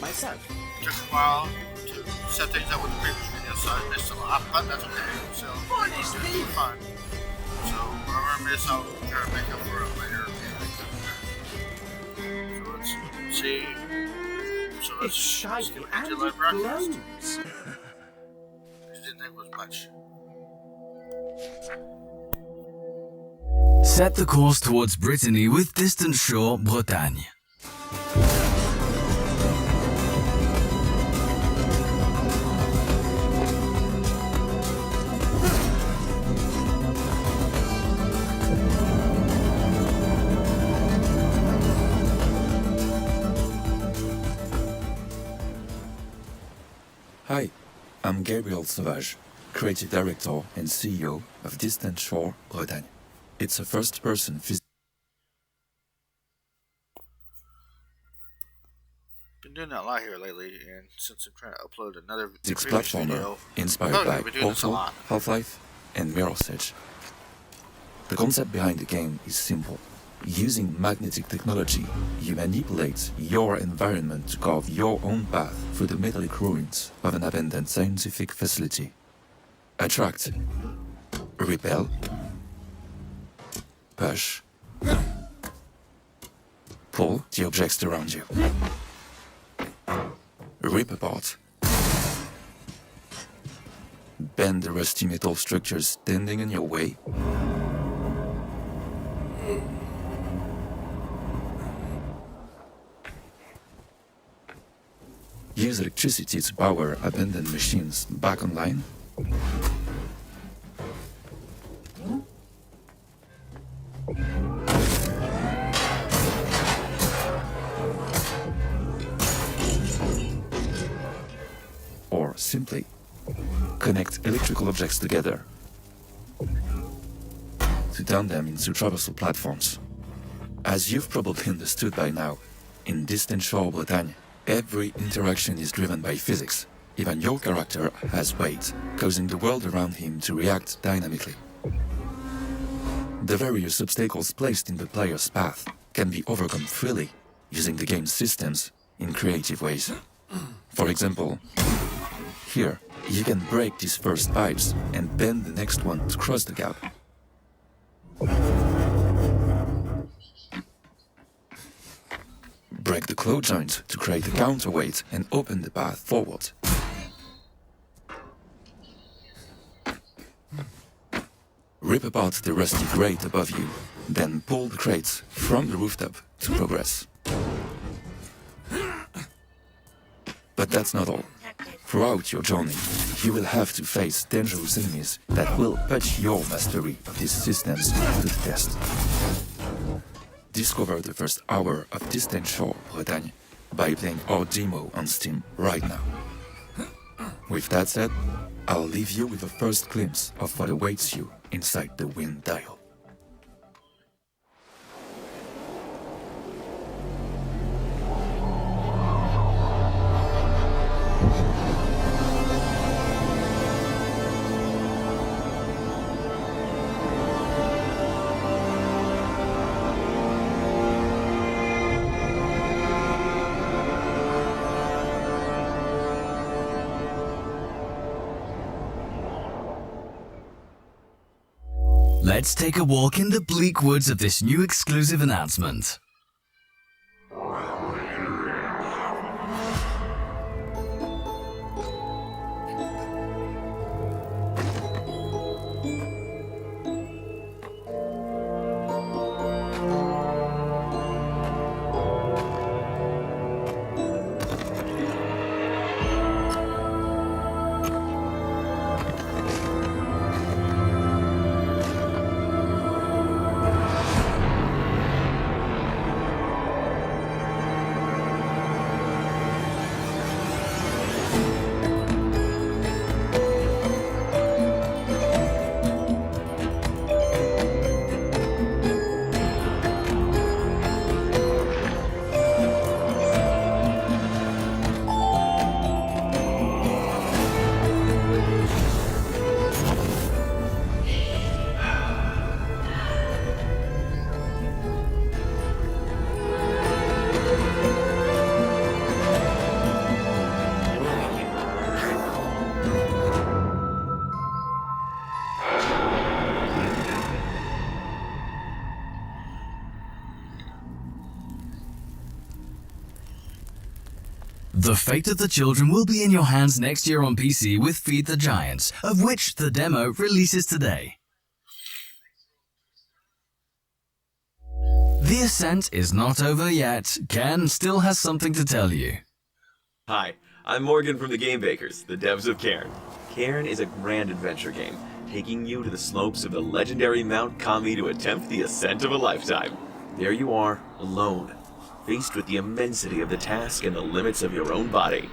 myself. Took a while to set things up with the previous video, so I missed a lot, but that's okay. So it's going to be fun. So whatever I miss, I'll try to make up for it later. So let's see. So let's It's shiny skip and into live broadcast. glows. I didn't think it was much. Set the course towards Brittany with Distant Shore, Bretagne. Hi, I'm Gabriel Sauvage, Creative Director and CEO of Distant Shore, Bretagne. It's a first-person Been doing that a lot here lately, and since I'm trying to upload another physics previous platformer video, inspired I've by been doing this a Portal, lot. Half-Life, and Mirror's Edge. The concept behind the game is simple. Using magnetic technology, you manipulate your environment to carve your own path through the metallic ruins of an abandoned scientific facility. Attract, repel, push, pull the objects around you, rip apart, bend the rusty metal structures standing in your way, use electricity to power abandoned machines back online, or simply connect electrical objects together to turn them into traversal platforms. As you've probably understood by now, in Distant Shore, Bretagne, every interaction is driven by physics. Even your character has weight, causing the world around him to react dynamically. The various obstacles placed in the player's path can be overcome freely using the game's systems in creative ways. For example, here, you can break these first pipes and bend the next one to cross the gap. Break the claw joint to create a counterweight and open the path forward. Rip apart the rusty grate above you, then pull the crates from the rooftop to progress. But that's not all. Throughout your journey, you will have to face dangerous enemies that will put your mastery of these systems to the test. Discover the first hour of Distant Shore, Bretagne, by playing our demo on Steam right now. With that said, I'll leave you with a first glimpse of what awaits you inside the Wind Dial. Let's take a walk in the bleak woods of this new exclusive announcement. The fate of the children will be in your hands next year on PC with Feed the Giants, of which the demo releases today. The ascent is not over yet. Ken still has something to tell you. Hi, I'm Morgan from the Game Bakers, the devs of Cairn. Cairn is a grand adventure game, taking you to the slopes of the legendary Mount Kami to attempt the ascent of a lifetime. There you are, alone, faced with the immensity of the task and the limits of your own body.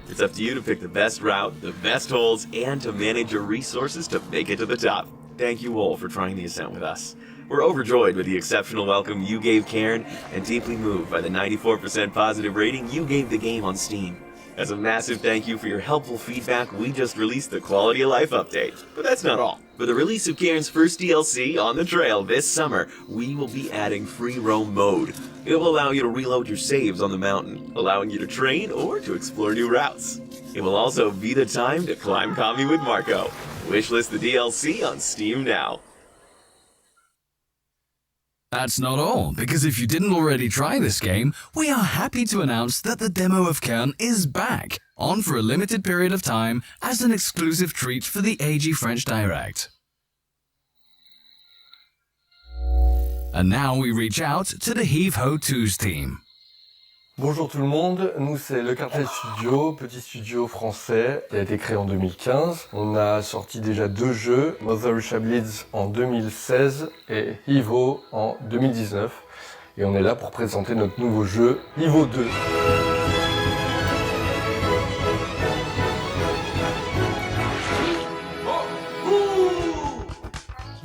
It's up to you to pick the best route, the best holes, and to manage your resources to make it to the top. Thank you all for trying the ascent with us. We're overjoyed with the exceptional welcome you gave Cairn and deeply moved by the 94% positive rating you gave the game on Steam. As a massive thank you for your helpful feedback, we just released the Quality of Life update. But that's not all. For the release of Cairn's first DLC, On the Trail, this summer, we will be adding free roam mode. It will allow you to reload your saves on the mountain, allowing you to train or to explore new routes. It will also be the time to climb Kami with Marco. Wishlist the DLC on Steam now. That's not all, because if you didn't already try this game, we are happy to announce that the demo of Cairn is back, on for a limited period of time, as an exclusive treat for the AG French Direct. And now we reach out to the Heave Ho 2's team. Bonjour tout le monde, nous c'est Le Cartel Studio, petit studio français qui a été créé en 2015. On a sorti déjà 2 jeux, Mother Russia Bleeds en 2016 et Evo en 2019. Et on est là pour présenter notre nouveau jeu, Evo 2.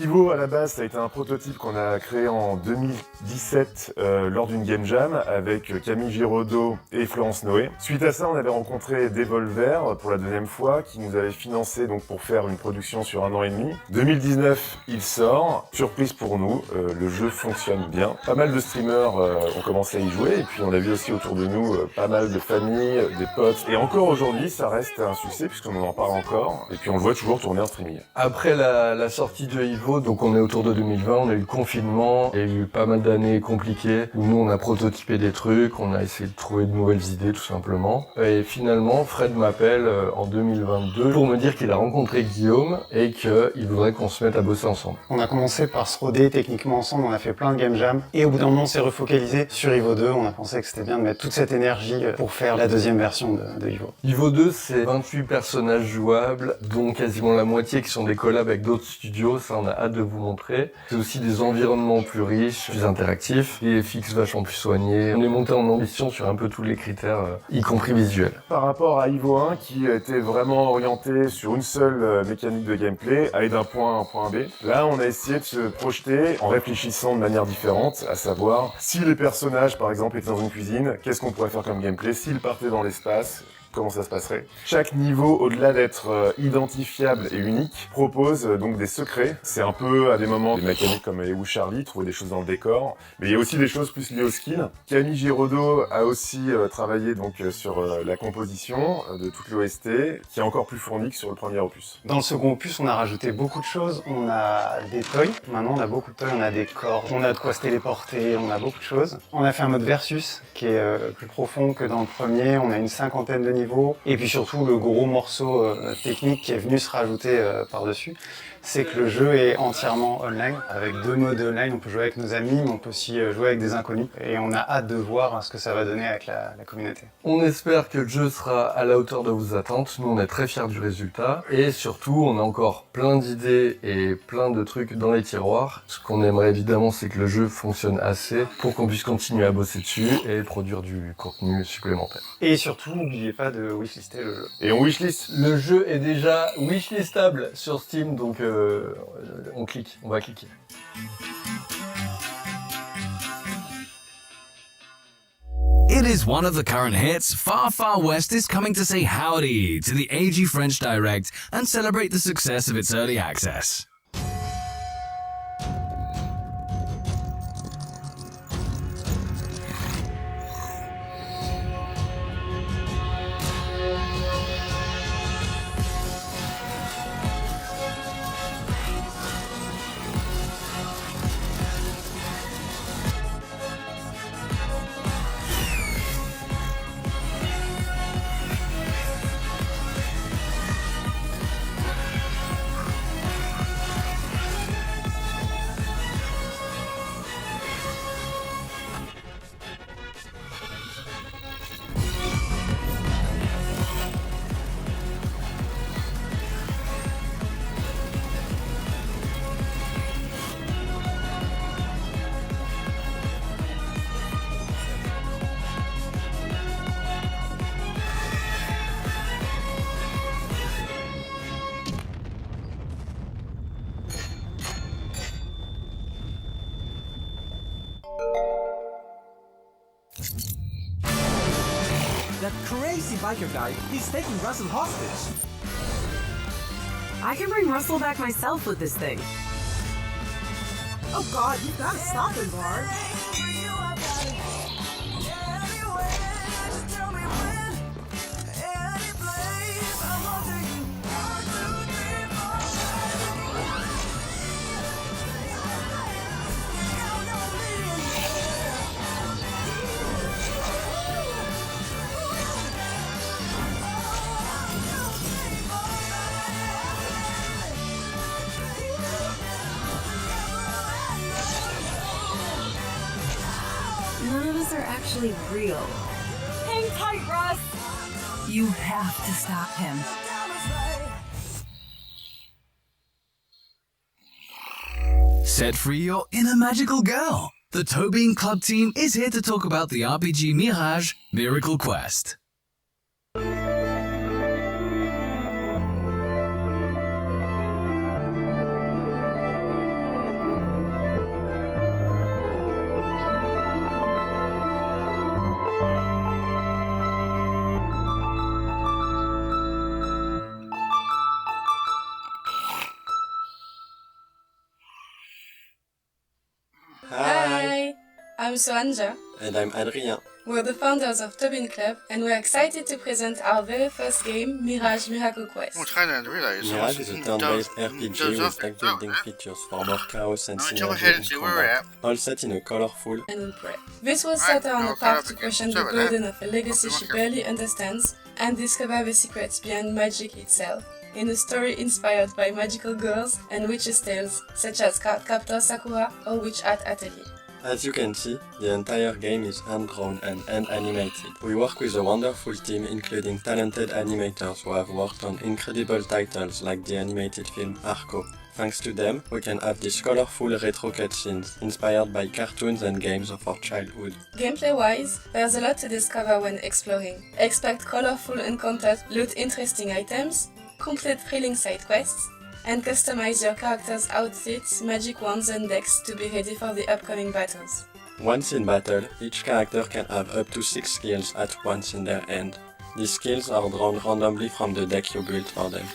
Evo, à la base, ça a été un prototype qu'on a créé en 2017 lors d'une game jam avec Camille Giraudot et Florence Noé. Suite à ça, on avait rencontré Devolver pour la deuxième fois, qui nous avait financé donc pour faire une production sur 1 an et demi. 2019, il sort. Surprise pour nous, le jeu fonctionne bien. Pas mal de streamers ont commencé à y jouer, et puis on a vu aussi autour de nous pas mal de familles, des potes. Et encore aujourd'hui, ça reste un succès puisqu'on en parle encore, et puis on le voit toujours tourner en streaming. Après la sortie de Evo, donc on est autour de 2020, on a eu le confinement, il y a eu pas mal d'années compliquées où nous on a prototypé des trucs, on a essayé de trouver de nouvelles idées tout simplement. Et finalement, Fred m'appelle en 2022 pour me dire qu'il a rencontré Guillaume et qu'il voudrait qu'on se mette à bosser ensemble. On a commencé par se roder techniquement ensemble, on a fait plein de game jam et au bout d'un moment on s'est refocalisé sur Evo 2, on a pensé que c'était bien de mettre toute cette énergie pour faire la deuxième version de Evo. Evo 2 c'est 28 personnages jouables, dont quasiment la moitié qui sont des collabs avec d'autres studios, ça on a hâte de vous montrer. C'est aussi des environnements plus riches, plus interactifs, des FX vachement plus soignés. On est monté en ambition sur un peu tous les critères, y compris visuels. Par rapport à Evo 1, qui était vraiment orienté sur une seule mécanique de gameplay, aller d'un point A à un point B, là on a essayé de se projeter en réfléchissant de manière différente, à savoir si les personnages par exemple étaient dans une cuisine, qu'est-ce qu'on pourrait faire comme gameplay, s'ils partaient dans l'espace, comment ça se passerait. Chaque niveau, au-delà d'être identifiable et unique, propose donc des secrets. C'est un peu à des moments des mécaniques comme les Woo Charlie, trouver des choses dans le décor, mais il y a aussi des choses plus liées au skill. Camille Giraudot a aussi travaillé donc sur la composition de toute l'OST, qui est encore plus fournie que sur le premier opus. Dans le second opus, on a rajouté beaucoup de choses. On a des toys. Maintenant, on a beaucoup de toys. On a des corps. On a de quoi se téléporter. On a beaucoup de choses. On a fait un mode versus qui est plus profond que dans le premier. On a une 50aine de niveaux. Et puis surtout, le gros morceau technique qui est venu se rajouter par-dessus, c'est que le jeu est entièrement online. Avec 2 modes online, on peut jouer avec nos amis, mais on peut aussi jouer avec des inconnus. Et on a hâte de voir ce que ça va donner avec la communauté. On espère que le jeu sera à la hauteur de vos attentes. Nous, on est très fiers du résultat. Et surtout, on a encore plein d'idées et plein de trucs dans les tiroirs. Ce qu'on aimerait évidemment, c'est que le jeu fonctionne assez pour qu'on puisse continuer à bosser dessus et produire du contenu supplémentaire. Et surtout, n'oubliez pas de wishlister le jeu. Et on wishlist. Le jeu est déjà wishlistable sur Steam, donc on va cliquer. It is one of the current hits. Far Far West is coming to say howdy to the AG French Direct and celebrate the success of its early access. crazy biker guy. He's taking Russell hostage. I can bring Russell back myself with this thing. Oh God, you gotta stop him, Bard. None of us are actually real. Hang tight, Russ. You have to stop him. Set free your inner magical girl. The Tobean Club team is here to talk about the RPG Mirage Miracle Quest. Hi, I'm Soanja. And I'm Adrien. We're the founders of Tobean Club, and we're excited to present our very first game, Mirage Miracle Quest. Mirage is a turn-based RPG with deck-building features for more chaos and synergy in combat, all set in a colorful and prep. This was set on a path to question the burden of a legacy she barely understands and discover the secrets behind magic itself, in a story inspired by magical girls and witches' tales, such as Cardcaptor Sakura or Witch Hat Atelier. As you can see, the entire game is hand-drawn and hand-animated. We work with a wonderful team including talented animators who have worked on incredible titles like the animated film Arco. Thanks to them, we can have these colorful retro cutscenes inspired by cartoons and games of our childhood. Gameplay-wise, there's a lot to discover when exploring. Expect colorful encounters, loot interesting items, complete thrilling side quests, and customize your character's outfits, magic wands and decks to be ready for the upcoming battles. Once in battle, each character can have up to 6 skills at once in their hand. These skills are drawn randomly from the deck you built for them.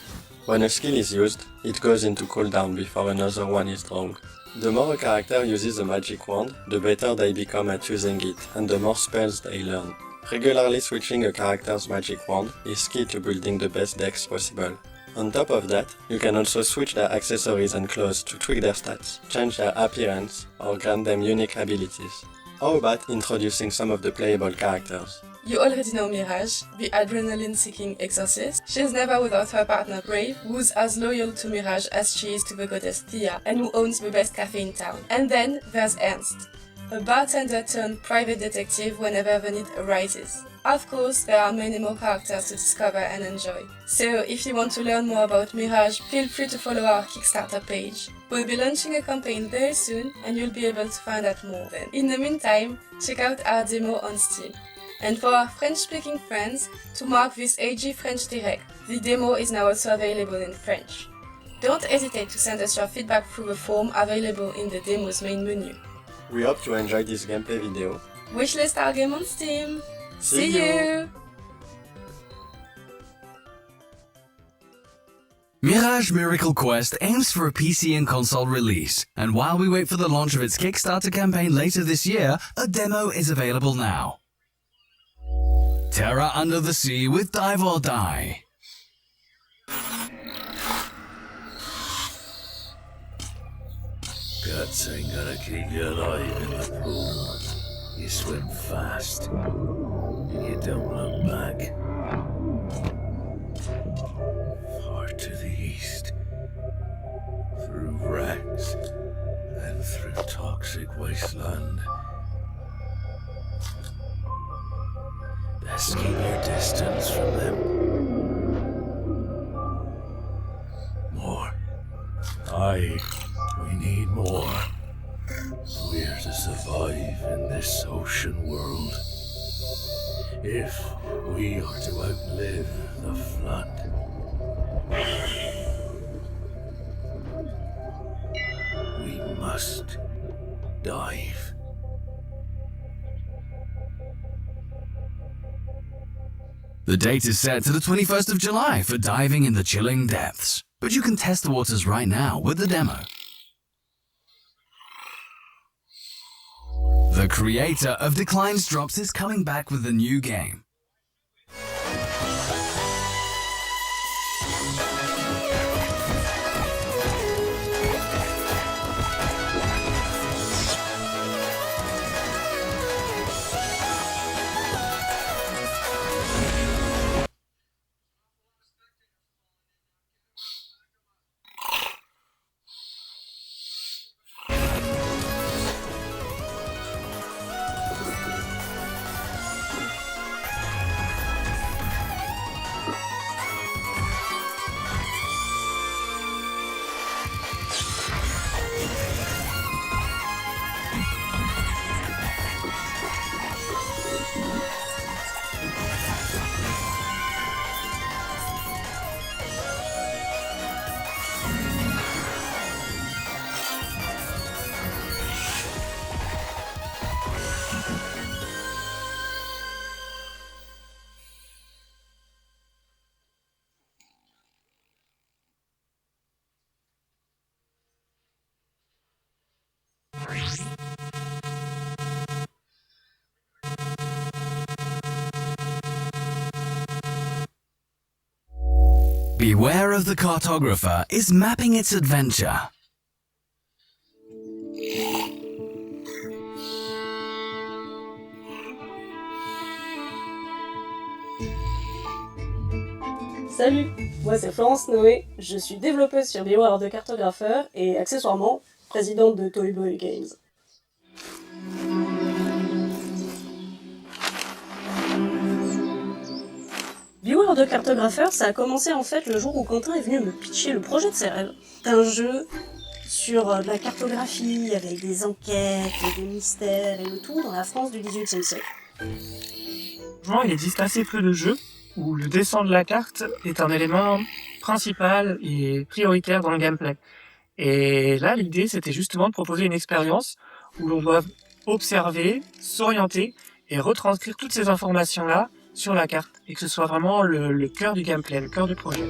When a skill is used, it goes into cooldown before another one is drawn. The more a character uses a magic wand, the better they become at using it, and the more spells they learn. Regularly switching a character's magic wand is key to building the best decks possible. On top of that, you can also switch their accessories and clothes to tweak their stats, change their appearance, or grant them unique abilities. How about introducing some of the playable characters? You already know Mirage, the adrenaline-seeking exorcist. She's never without her partner Brave, who's as loyal to Mirage as she is to the goddess Thea, and who owns the best cafe in town. And then there's Ernst, a bartender turned private detective whenever the need arises. Of course, there are many more characters to discover and enjoy. So if you want to learn more about Mirage, feel free to follow our Kickstarter page. We'll be launching a campaign very soon and you'll be able to find out more then. In the meantime, check out our demo on Steam. And for our French-speaking friends, to mark this AG French Direct, the demo is now also available in French. Don't hesitate to send us your feedback through the form available in the demo's main menu. We hope you enjoyed this gameplay video. Wishlist our game on Steam! See you! Mirage Miracle Quest aims for a PC and console release, and while we wait for the launch of its Kickstarter campaign later this year, a demo is available now. Terra Under the Sea with Dive or Die. Guts ain't gonna keep you alive in the pool. You swim fast, and you don't look back. Far to the east, through wrecks, and through toxic wasteland. Best keep your distance from them. More. Aye, we need more. We're to survive in this ocean world. If we are to outlive the flood. We must dive. The date is set to the 21st of July for diving in the chilling depths, but you can test the waters right now with the demo. The creator of Declines Drops is coming back with a new game. Beware of the Cartographer is mapping its adventure. Salut, moi c'est Florence Noé, je suis développeuse sur Beware the Cartographer et accessoirement présidente de Toy Boy Games. Beware the Cartographer, ça a commencé en fait le jour où Quentin est venu me pitcher le projet de ses rêves. Un jeu sur de la cartographie avec des enquêtes, des mystères et le tout dans la France du XVIIIe siècle. Il existe assez peu de jeux où le dessin de la carte est un élément principal et prioritaire dans le gameplay. Et là, l'idée, c'était justement de proposer une expérience où l'on doit observer, s'orienter et retranscrire toutes ces informations-là sur la carte, et que ce soit vraiment le cœur du gameplay, le cœur du projet.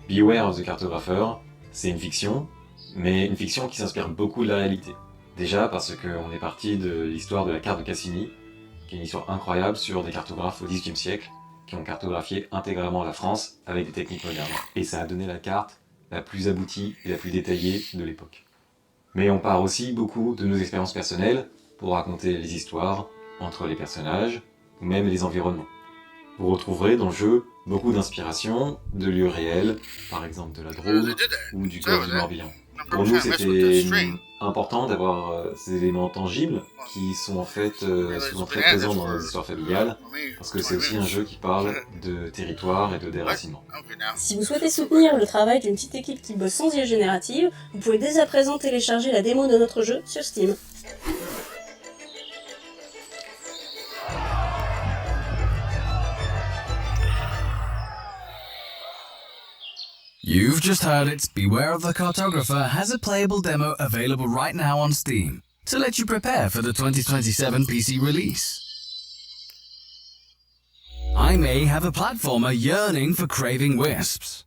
Beware of the Cartographer, c'est une fiction, mais une fiction qui s'inspire beaucoup de la réalité. Déjà parce qu'on est parti de l'histoire de la carte de Cassini, qui est une histoire incroyable sur des cartographes au XVIIIe siècle qui ont cartographié intégralement la France avec des techniques modernes. Et ça a donné la carte la plus aboutie et la plus détaillée de l'époque. Mais on part aussi beaucoup de nos expériences personnelles pour raconter les histoires entre les personnages ou même les environnements. Vous retrouverez dans le jeu beaucoup d'inspiration de lieux réels, par exemple de la Drôme ou du golfe du Morbihan. Pour nous, c'était important d'avoir ces éléments tangibles qui sont en fait souvent très présents dans nos histoires familiales, parce que c'est aussi un jeu qui parle de territoire et de déracinement. Si vous souhaitez soutenir le travail d'une petite équipe qui bosse sans IA générative, vous pouvez dès à présent télécharger la démo de notre jeu sur Steam. You've just heard it, Beware of the Cartographer has a playable demo available right now on Steam to let you prepare for the 2027 PC release. I may have a platformer yearning for craving wisps.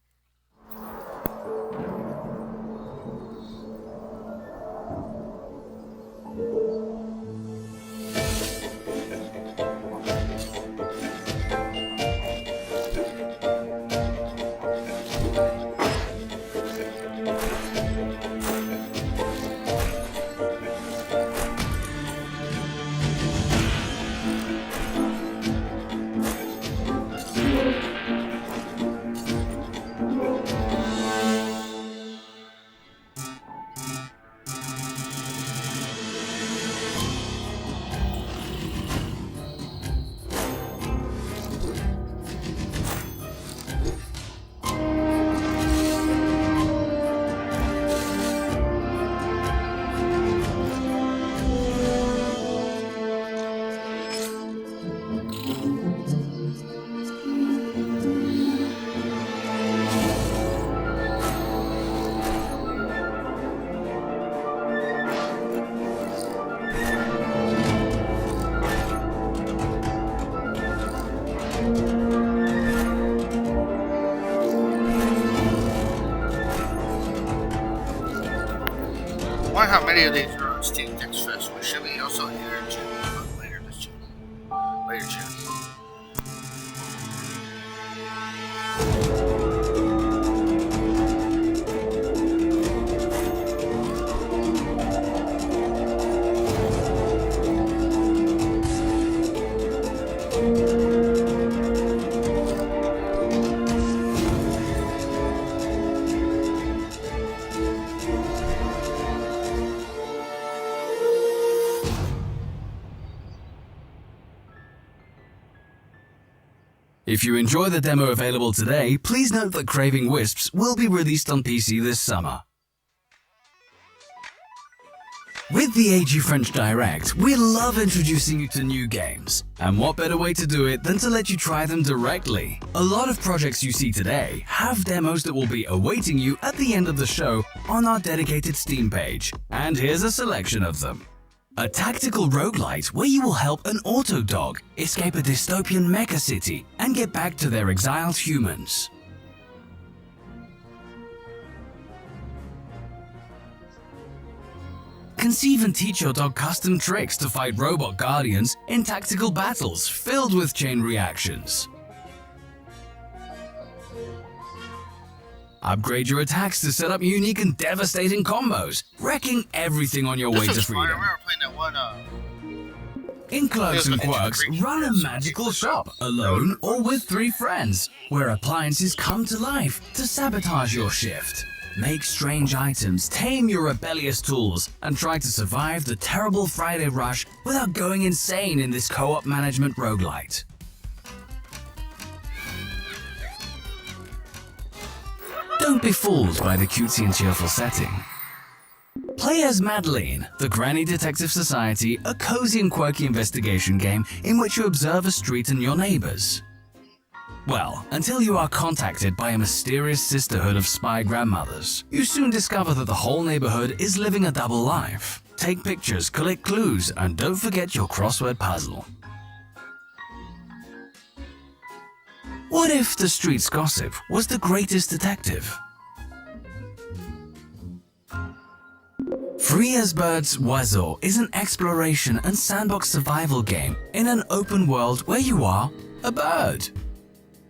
wonder how many of these are on Steam Next Fest, which should be also here in June, but later this June. Later June. If you enjoy the demo available today, please note that Craving Wisps will be released on PC this summer. With the AG French Direct, we love introducing you to new games. And what better way to do it than to let you try them directly? A lot of projects you see today have demos that will be awaiting you at the end of the show on our dedicated Steam page. And here's a selection of them. A tactical roguelite where you will help an auto dog escape a dystopian mecha city and get back to their exiled humans. Conceive and teach your dog custom tricks to fight robot guardians in tactical battles filled with chain reactions. Upgrade your attacks to set up unique and devastating combos, wrecking everything on your way to freedom. I remember playing that one, In Clerks and Quirks, run a magical shop, alone or with 3 friends, where appliances come to life to sabotage your shift. Make strange items, tame your rebellious tools, and try to survive the terrible Friday rush without going insane in this co-op management roguelite. Don't be fooled by the cutesy and cheerful setting. Play as Madeline, the Granny Detective Society, a cozy and quirky investigation game in which you observe a street and your neighbors. Well, until you are contacted by a mysterious sisterhood of spy grandmothers. You soon discover that the whole neighborhood is living a double life. Take pictures, collect clues, and don't forget your crossword puzzle. What if the street's gossip was the greatest detective? Free as Birds Oiseau is an exploration and sandbox survival game in an open world where you are a bird.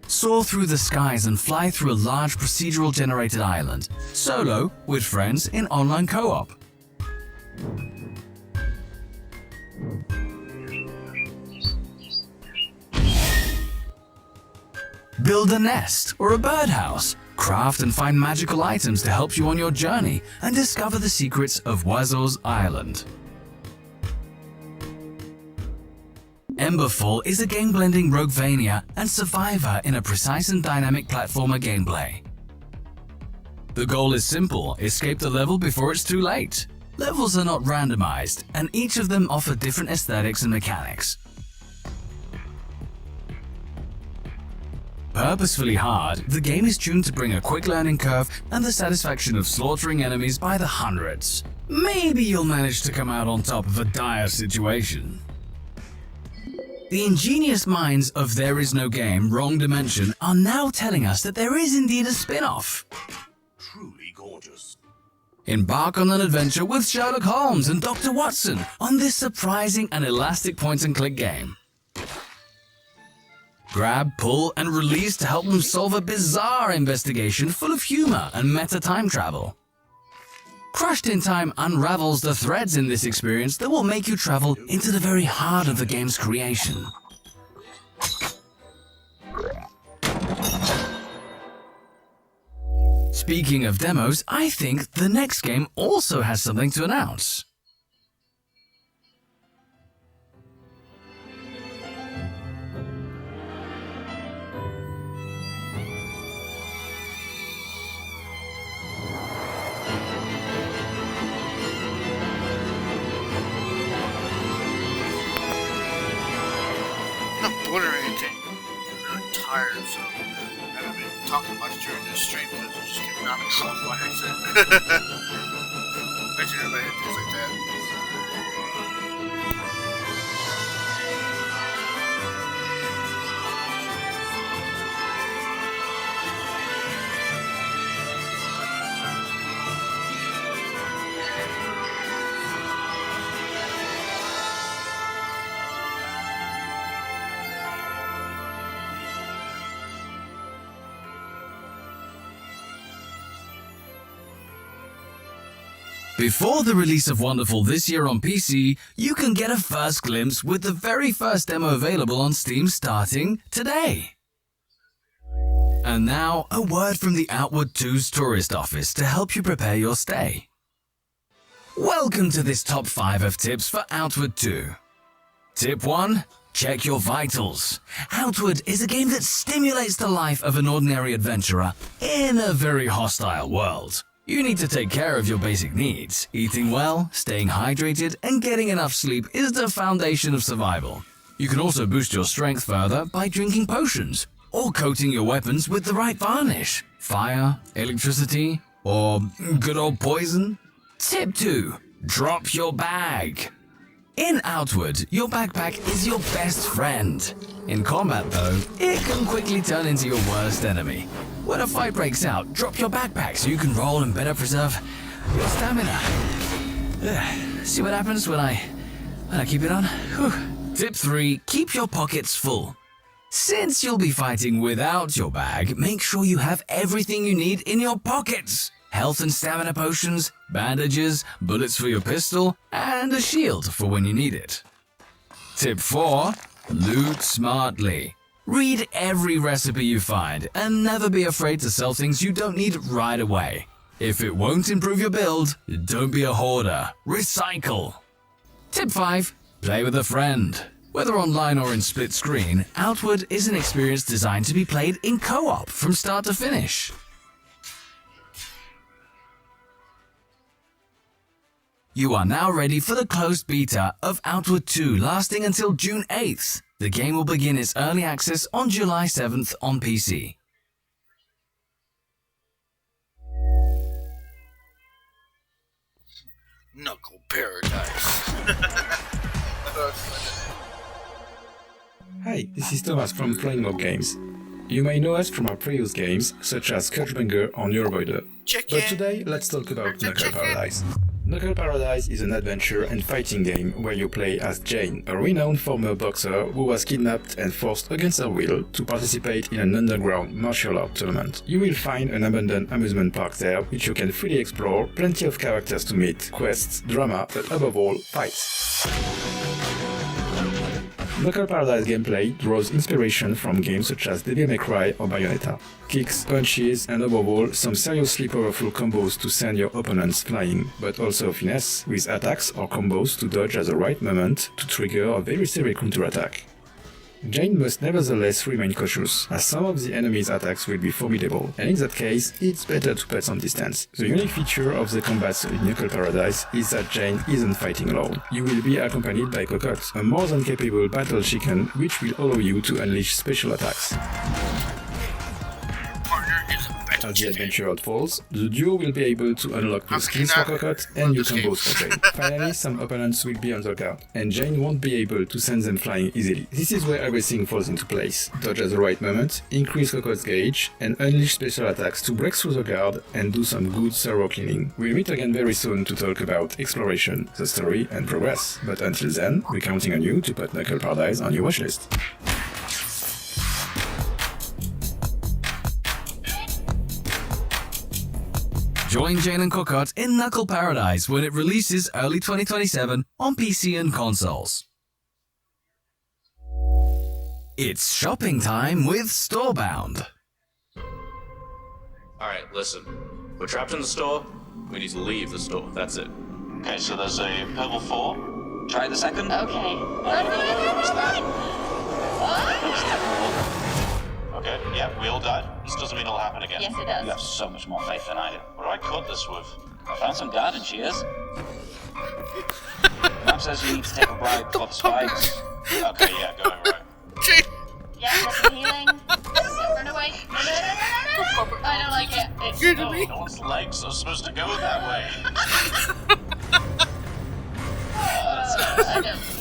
Soar through the skies and fly through a large procedural generated island, solo, with friends in online co-op. Build a nest or a birdhouse. Craft and find magical items to help you on your journey and discover the secrets of Oiseau's Island. Emberfall is a game blending Roguevania and Survivor in a precise and dynamic platformer gameplay. The goal is simple: escape the level before it's too late. Levels are not randomized, and each of them offer different aesthetics and mechanics. Purposefully hard, the game is tuned to bring a quick learning curve and the satisfaction of slaughtering enemies by the hundreds. Maybe you'll manage to come out on top of a dire situation. The ingenious minds of There Is No Game, Wrong Dimension are now telling us that there is indeed a spin-off. Truly gorgeous. Embark on an adventure with Sherlock Holmes and Dr. Watson on this surprising and elastic point-and-click game. Grab, pull, and release to help them solve a bizarre investigation full of humor and meta time travel. Crushed in Time unravels the threads in this experience that will make you travel into the very heart of the game's creation. Speaking of demos, I think the next game also has something to announce. Or anything. I'm really tired, so I haven't been talking much during this stream because I'm just getting out of control, like I said. Imagine everybody had things like that. Before the release of Wonderful this year on PC, you can get a first glimpse with the very first demo available on Steam starting today. And now, a word from the Outward 2's tourist office to help you prepare your stay. Welcome to this top 5 of tips for Outward 2. Tip 1. Check your vitals. Outward is a game that stimulates the life of an ordinary adventurer in a very hostile world. You need to take care of your basic needs. Eating well, staying hydrated, and getting enough sleep is the foundation of survival. You can also boost your strength further by drinking potions, or coating your weapons with the right varnish. Fire, electricity, or good old poison. Tip 2. Drop your bag. In Outward, your backpack is your best friend. In combat though, it can quickly turn into your worst enemy. When a fight breaks out, drop your backpack so you can roll and better preserve your stamina. See what happens when I keep it on? Whew. Tip 3. Keep your pockets full. Since you'll be fighting without your bag, make sure you have everything you need in your pockets. Health and stamina potions, bandages, bullets for your pistol, and a shield for when you need it. Tip 4. Loot smartly. Read every recipe you find, and never be afraid to sell things you don't need right away. If it won't improve your build, don't be a hoarder. Recycle. Tip 5. Play with a friend. Whether online or in split screen, Outward is an experience designed to be played in co-op from start to finish. You are now ready for the closed beta of Outward 2 lasting until June 8th. The game will begin its early access on July 7th on PC. Knuckle Paradise. Hi, this is Thomas from Flying Mob Games. You may know us from our previous games, such as Scourgebringer or Neurovoider. But today, let's talk about Knuckle Paradise. Knuckle Paradise is an adventure and fighting game where you play as Jane, a renowned former boxer who was kidnapped and forced against her will to participate in an underground martial art tournament. You will find an abandoned amusement park there, which you can freely explore, plenty of characters to meet, quests, drama, but above all, fights. Knuckle Paradise gameplay draws inspiration from games such as Devil May Cry or Bayonetta. Kicks, punches, and above all, some seriously powerful combos to send your opponents flying, but also finesse with attacks or combos to dodge at the right moment to trigger a very severe counterattack. Jane must nevertheless remain cautious, as some of the enemy's attacks will be formidable, and in that case, it's better to put some distance. The unique feature of the combats in Knuckle Paradise is that Jane isn't fighting alone. You will be accompanied by Cocotte, a more than capable battle chicken which will allow you to unleash special attacks. As the adventure unfolds, the duo will be able to unlock new skills for Cocotte and new combos for Jane. Finally, some opponents will be on the guard, and Jane won't be able to send them flying easily. This is where everything falls into place. Dodge at the right moment, increase Cocotte's gauge, and unleash special attacks to break through the guard and do some good thorough cleaning. We'll meet again very soon to talk about exploration, the story, and progress. But until then, we're counting on you to put Knuckle Paradise on your wishlist. Join Jane and Cocotte in Knuckle Paradise when it releases early 2027 on PC and consoles. It's shopping time with Storebound. Alright, listen. We're trapped in the store. We need to leave the store. That's it. Okay, so there's a Pebble 4. Try the second. Okay. Okay, yeah, we all died. This doesn't mean it'll happen again. Yes, it does. You have so much more faith than I do. What do I caught this with? I found some garden shears. Mom says you need to take a bribe for the spikes. Okay, yeah, going right. Yeah, get some healing. Run away. No. I don't like it. No one's legs are supposed to go that way.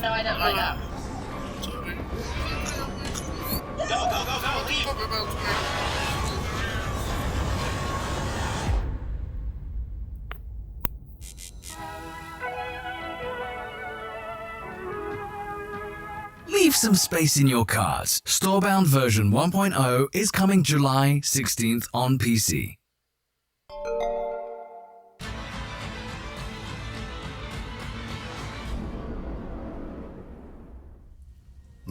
I don't like that. Go, leave! Leave some space in your carts. Storebound version 1.0 is coming July 16th on PC.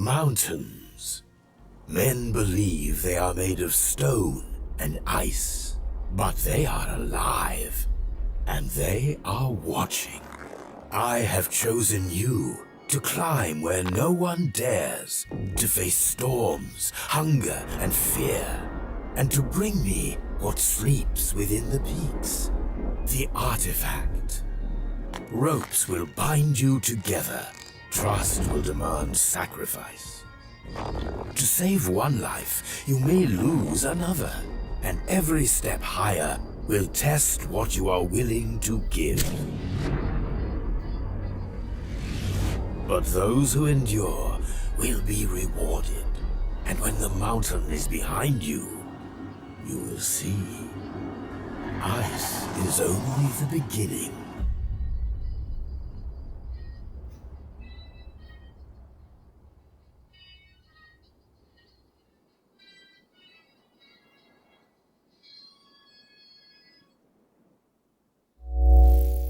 Mountains. Men believe they are made of stone and ice, but they are alive, and they are watching. I have chosen you to climb where no one dares, to face storms, hunger, and fear, and to bring me what sleeps within the peaks. The artifact. Ropes will bind you together. Trust will demand sacrifice. To save one life, you may lose another, and every step higher will test what you are willing to give. But those who endure will be rewarded, and when the mountain is behind you, you will see ice is only the beginning.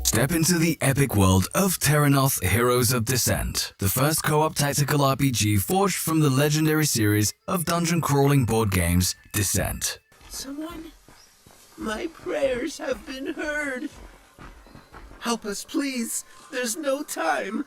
Step into the epic world of Terrinoth Heroes of Descent, the first co-op tactical RPG forged from the legendary series of dungeon crawling board games Descent. Someone? My prayers have been heard. Help us, please. There's no time.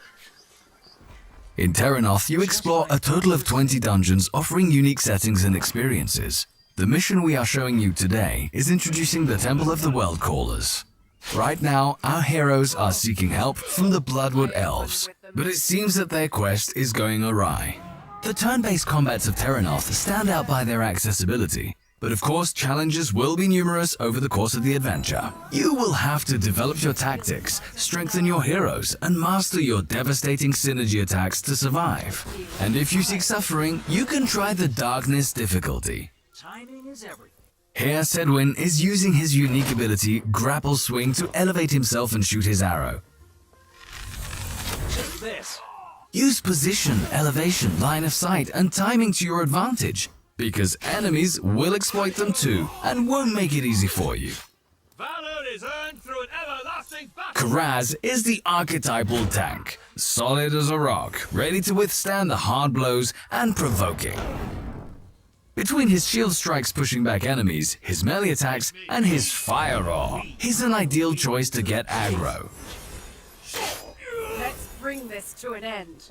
In Terrinoth, you explore a total of 20 dungeons offering unique settings and experiences. The mission we are showing you today is introducing the Temple of the World Callers. Right now, our heroes are seeking help from the Bloodwood Elves, but it seems that their quest is going awry. The turn-based combats of Terrinoth stand out by their accessibility, but of course challenges will be numerous over the course of the adventure. You will have to develop your tactics, strengthen your heroes, and master your devastating synergy attacks to survive. And if you seek suffering, you can try the Darkness difficulty. Timing is everything. Here, Sedwin is using his unique ability, Grapple Swing, to elevate himself and shoot his arrow. Just this. Use position, elevation, line of sight, and timing to your advantage, because enemies will exploit them too, and won't make it easy for you. Valor is earned through an everlasting battle. Kraz is the archetypal tank, solid as a rock, ready to withstand the hard blows and provoking. Between his shield strikes pushing back enemies, his melee attacks, and his fire roar, he's an ideal choice to get aggro. Let's bring this to an end.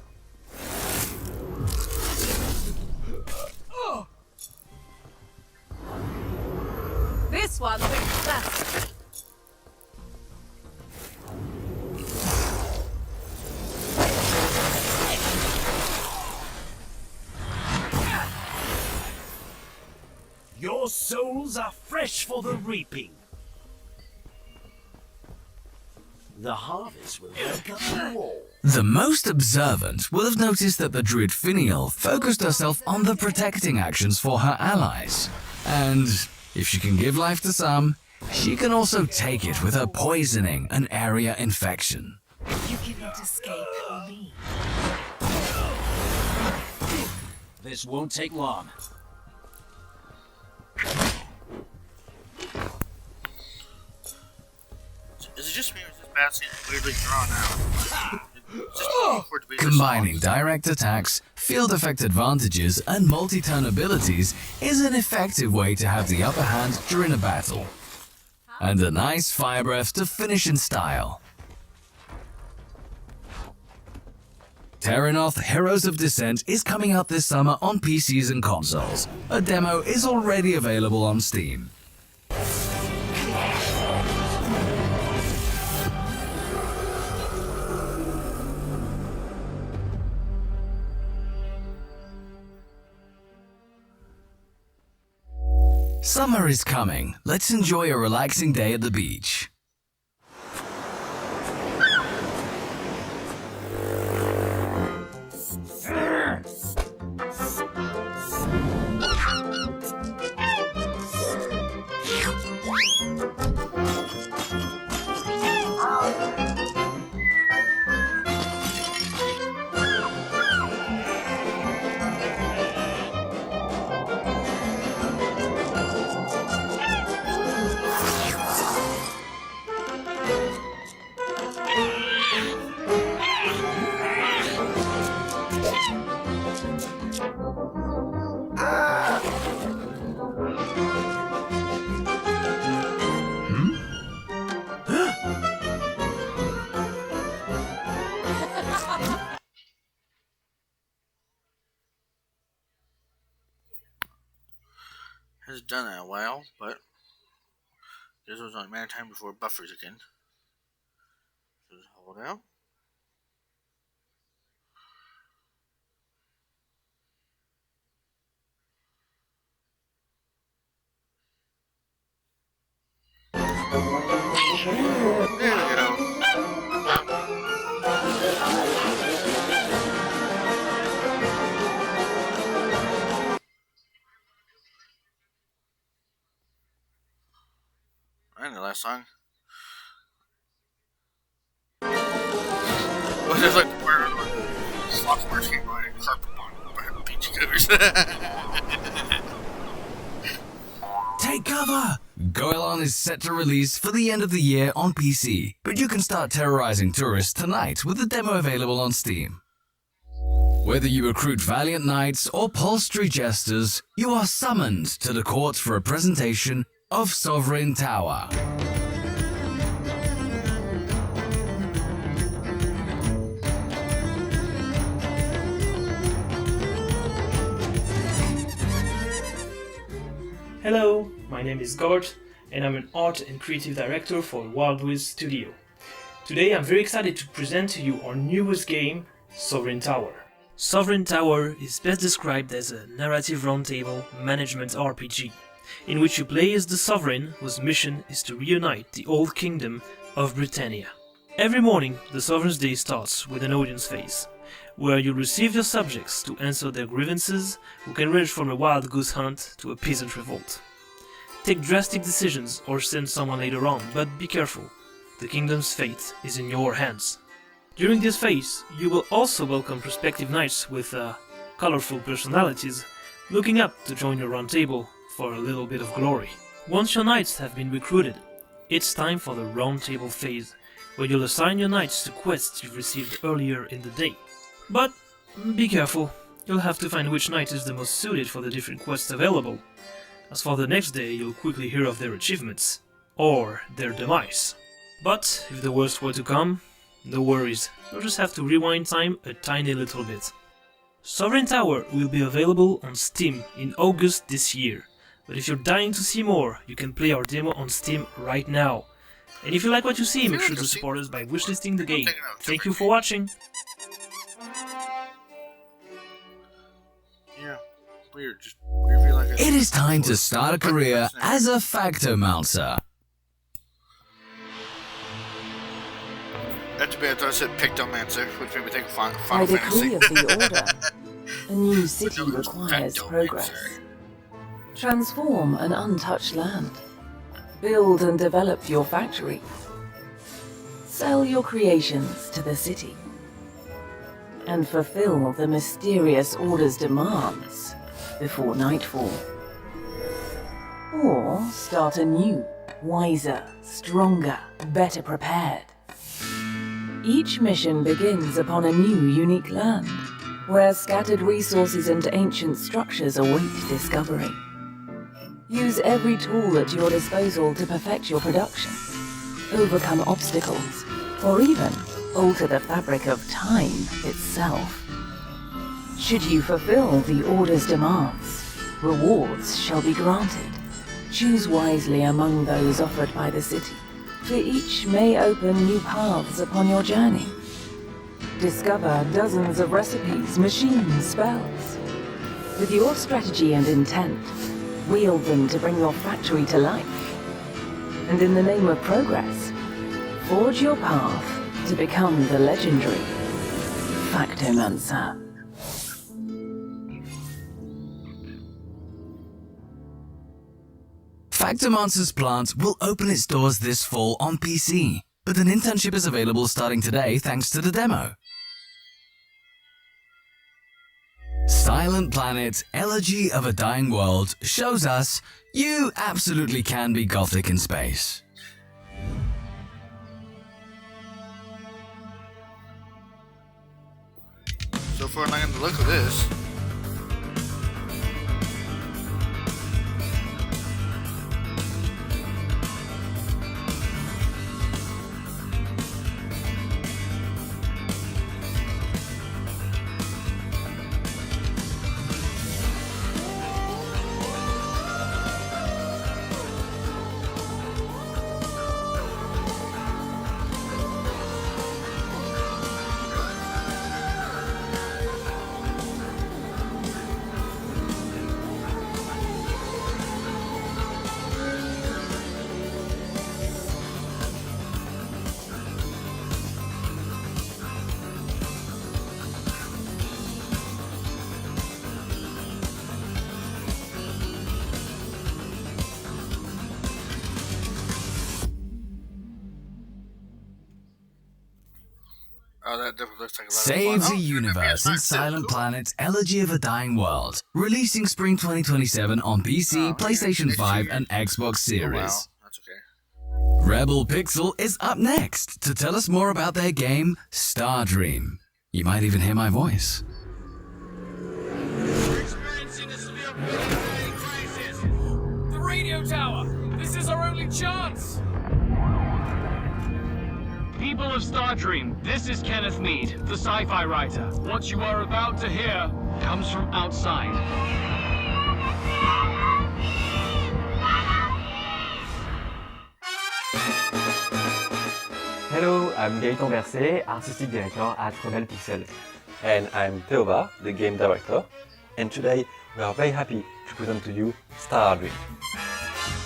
This one thinks best. Your souls are fresh for the reaping. The harvest will welcome you all. The most observant will have noticed that the druid Finial focused herself on the protecting actions for her allies. And if she can give life to some, she can also take it with her poisoning an area infection. You cannot escape me. This won't take long. Is it just me or is this bad scene weirdly drawn out? It's just awkward to be this Combining direct attacks, field effect advantages, and multi-turn abilities is an effective way to have the upper hand during a battle. And a nice fire breath to finish in style. Terrinoth Heroes of Descent is coming out this summer on PCs and consoles. A demo is already available on Steam. Summer is coming. Let's enjoy a relaxing day at the beach. Hasn't done that in a while, but this was on man time before buffers again. So just hold out. There we go. And the last song. Well, there's like where sophomores came by and carpet on peachy covers. Take cover! Goemon is set to release for the end of the year on PC, but you can start terrorizing tourists tonight with the demo available on Steam. Whether you recruit valiant knights or paltry jesters, you are summoned to the court for a presentation of Sovereign Tower. Hello, my name is Gort, and I'm an art and creative director for Wildwiz Studio. Today I'm very excited to present to you our newest game, Sovereign Tower. Sovereign Tower is best described as a narrative roundtable management RPG, in which you play as the Sovereign whose mission is to reunite the old kingdom of Britannia. Every morning, the Sovereign's day starts with an audience phase, where you receive your subjects to answer their grievances, who can range from a wild goose hunt to a peasant revolt. Take drastic decisions or send someone later on, but be careful. The kingdom's fate is in your hands. During this phase, you will also welcome prospective knights with colorful personalities looking up to join your round table for a little bit of glory. Once your knights have been recruited, it's time for the round table phase, where you'll assign your knights to quests you've received earlier in the day. But be careful, you'll have to find which knight is the most suited for the different quests available. As for the next day, you'll quickly hear of their achievements, or their demise. But if the worst were to come, no worries, you'll just have to rewind time a tiny little bit. Sovereign Tower will be available on Steam in August this year, but if you're dying to see more, you can play our demo on Steam right now. And if you like what you see, make sure to support us by wishlisting the game. Thank you for watching! Yeah, weird. Just weird feel like It is time to start a career as a Factomancer. That's bad. I thought I said Pictomancer, which made me think of By Final decree Fantasy. of the Order, a new city requires progress. Transform an untouched land. Build and develop your factory. Sell your creations to the city. And fulfill the mysterious Order's demands before nightfall. Or start anew, wiser, stronger, better prepared. Each mission begins upon a new, unique land, where scattered resources and ancient structures await discovery. Use every tool at your disposal to perfect your production, overcome obstacles, or even alter the fabric of time itself. Should you fulfill the Order's demands, rewards shall be granted. Choose wisely among those offered by the city, for each may open new paths upon your journey. Discover dozens of recipes, machines, spells. With your strategy and intent, wield them to bring your factory to life. And in the name of progress, forge your path to become the legendary Factomancer. Factomancer's plant will open its doors this fall on PC, but an internship is available starting today thanks to the demo. Silent Planet, Elegy of a Dying World shows us you absolutely can be gothic in space. So far, not in the look of this. Oh, that definitely looks like a lot of Save fun. the universe in Silent Planet's Elegy of a Dying World, releasing spring 2027 on PC, PlayStation 5, and Xbox Series. That's okay. Rebel Pixel is up next to tell us more about their game, Star Dream. You might even hear my voice. We're experiencing a severe planetary crisis. The radio tower! This is our only chance! People of Star Dream, this is Kenneth Mead, the sci-fi writer. What you are about to hear comes from outside. Hello, I'm Gaëtan Berset, Artistic Director at Rebel Pixel. And I'm Theoba, the Game Director. And today we are very happy to present to you Star Dream.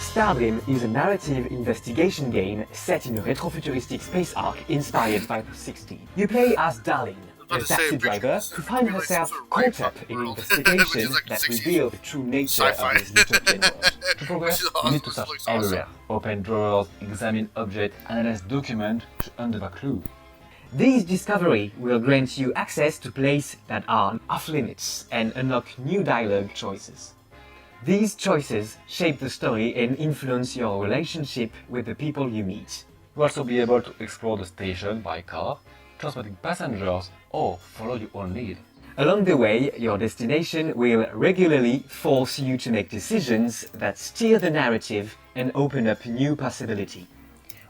Star Dream is a narrative investigation game set in a retrofuturistic space arc inspired by the 60s. You play as Darlene, a taxi driver who finds herself caught up in an investigation that reveals the true nature of this utopian world. To progress, you need to search everywhere. Open drawers, examine objects, analyze documents to uncover clues. These discoveries will grant you access to places that are off-limits and unlock new dialogue choices. These choices shape the story and influence your relationship with the people you meet. You'll also be able to explore the station by car, transporting passengers, or follow your own lead. Along the way, your destination will regularly force you to make decisions that steer the narrative and open up new possibilities.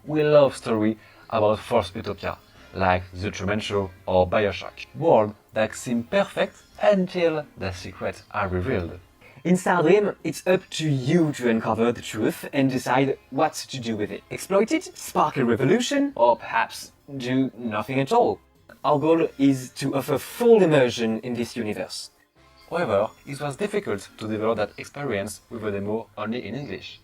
We love stories about false utopia, like The Truman Show or Bioshock. Worlds that seem perfect until their secrets are revealed. In Star Dream, it's up to you to uncover the truth and decide what to do with it. Exploit it, spark a revolution, or perhaps do nothing at all. Our goal is to offer full immersion in this universe. However, it was difficult to develop that experience with a demo only in English.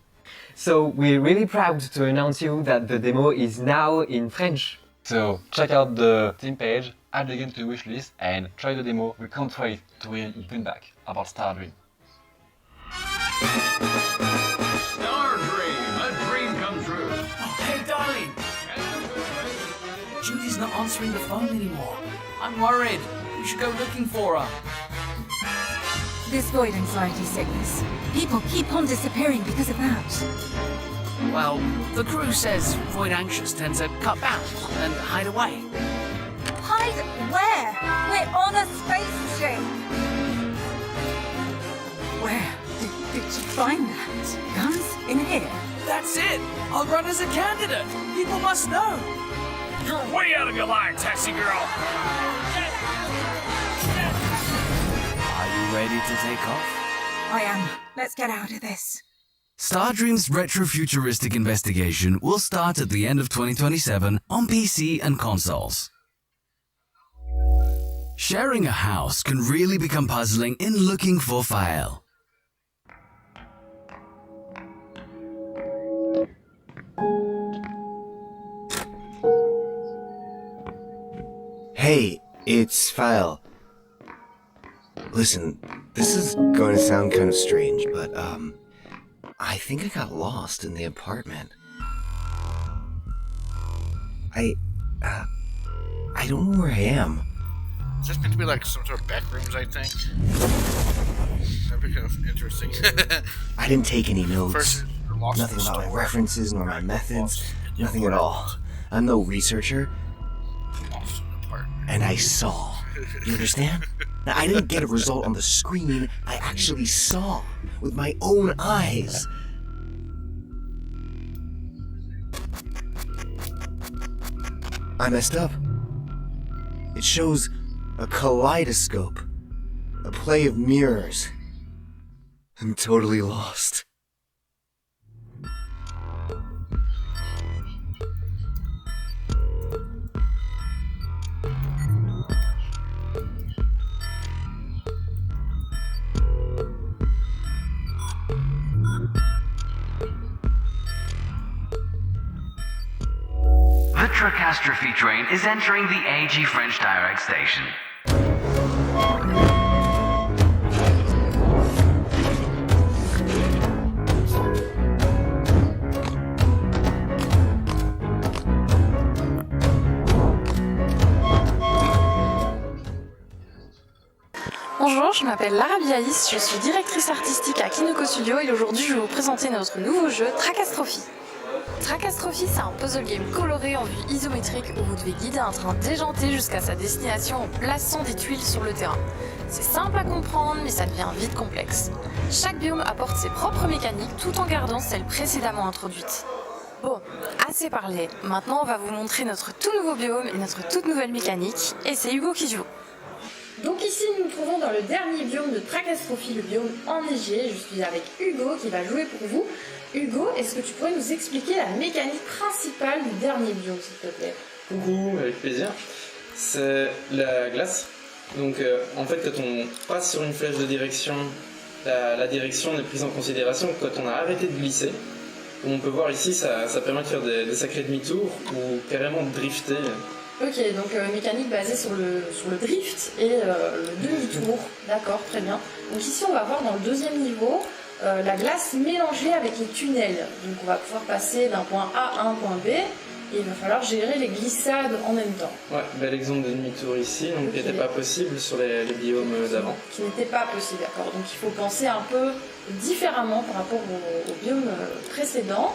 So we're really proud to announce you that the demo is now in French. So check out the team page, add the game to your wishlist, and try the demo. We can't wait to hear your feedback about Star Dream. Star Dream, a dream come true. Hey, darling! Judy's not answering the phone anymore. I'm worried. We should go looking for her. This void anxiety sickness. People keep on disappearing because of that. Well, the crew says void anxious tend to cut back and hide away. Hide where? We're on a spaceship. Where did you find that? Guns in here? That's it! I'll run as a candidate! People must know! You're way out of your line, taxi girl! Are you ready to take off? I am. Let's get out of this. Star Dream's retrofuturistic investigation will start at the end of 2027 on PC and consoles. Sharing a house can really become puzzling in looking for Fael. Hey, it's Fael. Listen, this is going to sound kind of strange, but, I think I got lost in the apartment. I don't know where I am. It's just meant to be like some sort of back rooms, I think. That'd be kind of interesting. I didn't take any notes. First, you're lost Nothing in the about my store. references nor my methods. Nothing at all. I'm no researcher. And I saw. You understand? Now, I didn't get a result on the screen. I actually saw with my own eyes. I messed up. It shows a kaleidoscope, a play of mirrors. I'm totally lost. The Tricastrophe train is entering the AG French Direct station. Bonjour, je m'appelle Lara Bialis, je suis directrice artistique à Kinoko Studio et aujourd'hui je vais vous présenter notre nouveau jeu Tracastrophe. Tracastrophe, c'est un puzzle game coloré en vue isométrique où vous devez guider un train déjanté jusqu'à sa destination en plaçant des tuiles sur le terrain. C'est simple à comprendre mais ça devient vite complexe. Chaque biome apporte ses propres mécaniques tout en gardant celles précédemment introduites. Bon, assez parlé, maintenant on va vous montrer notre tout nouveau biome et notre toute nouvelle mécanique et c'est Hugo qui joue. Donc ici nous nous trouvons dans le dernier biome de Tracastrophe, le biome enneigé. Je suis avec Hugo qui va jouer pour vous. Hugo, est-ce que tu pourrais nous expliquer la mécanique principale du dernier biome, s'il te plaît? Coucou, avec plaisir. C'est la glace. Donc en fait quand on passe sur une flèche de direction, la direction n'est prise en considération quand on a arrêté de glisser. Comme on peut voir ici, ça permet de faire des sacrés demi-tours ou carrément de drifter. Ok, donc mécanique basée sur le drift et le demi-tour. D'accord, très bien. Donc ici on va voir dans le deuxième niveau la glace mélangée avec les tunnels. Donc on va pouvoir passer d'un point A à un point B et il va falloir gérer les glissades en même temps. Ouais, bel exemple de demi-tour ici, donc qui n'était pas possible sur les biomes d'avant. Qui n'était pas possible, d'accord. Donc il faut penser un peu différemment par rapport au biome précédent.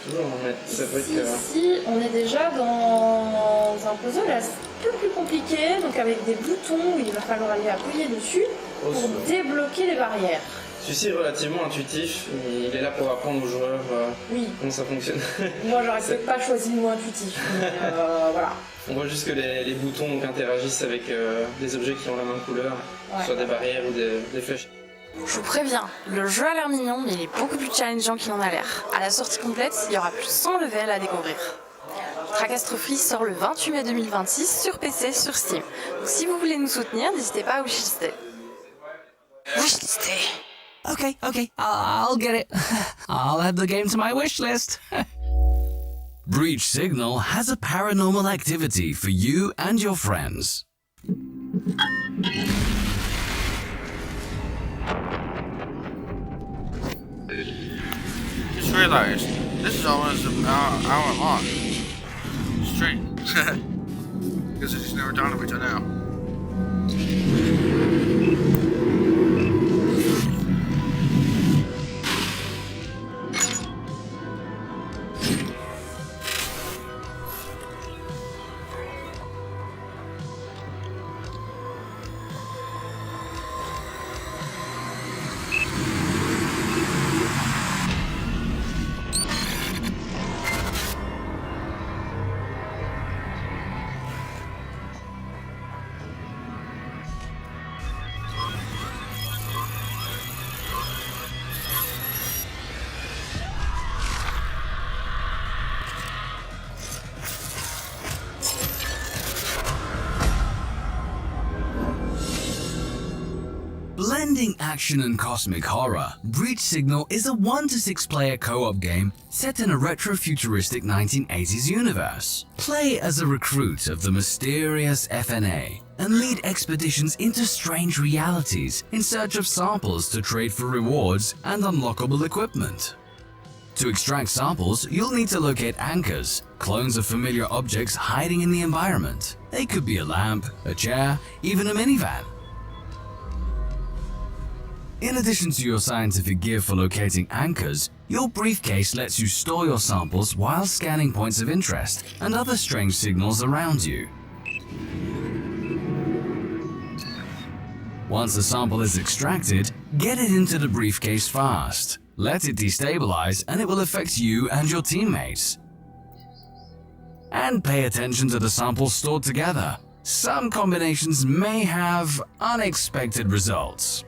Toujours, mais c'est vrai que... Ici, on est déjà dans un puzzle un peu plus compliqué, donc avec des boutons où il va falloir aller appuyer dessus pour débloquer les barrières. Celui-ci est relativement intuitif, il est là pour apprendre aux joueurs comment ça fonctionne. Moi j'aurais peut-être pas choisi le mot intuitif, mais voilà. On voit juste que les boutons donc, interagissent avec des objets qui ont la même couleur, soit des barrières ou des flèches. Je vous préviens, le jeu a l'air mignon, mais il est beaucoup plus challengeant qu'il en a l'air. À la sortie complète, il y aura plus de 100 levels à découvrir. Tracastrophe sort le 28 mai 2026 sur PC, sur Steam. Donc si vous voulez nous soutenir, n'hésitez pas à wishlister. Wishlister. Okay, I'll get it. I'll add the game to my wish list. Breach Signal has a paranormal activity for you and your friends. Just realized this is almost an hour long stream. Because I just never done it until now. Blending action and cosmic horror, Breach Signal is a 1 to 6 player co-op game set in a retro-futuristic 1980s universe. Play as a recruit of the mysterious FNA and lead expeditions into strange realities in search of samples to trade for rewards and unlockable equipment. To extract samples, you'll need to locate anchors, clones of familiar objects hiding in the environment. They could be a lamp, a chair, even a minivan. In addition to your scientific gear for locating anchors, your briefcase lets you store your samples while scanning points of interest and other strange signals around you. Once the sample is extracted, get it into the briefcase fast. Let it destabilize and it will affect you and your teammates. And pay attention to the samples stored together. Some combinations may have unexpected results.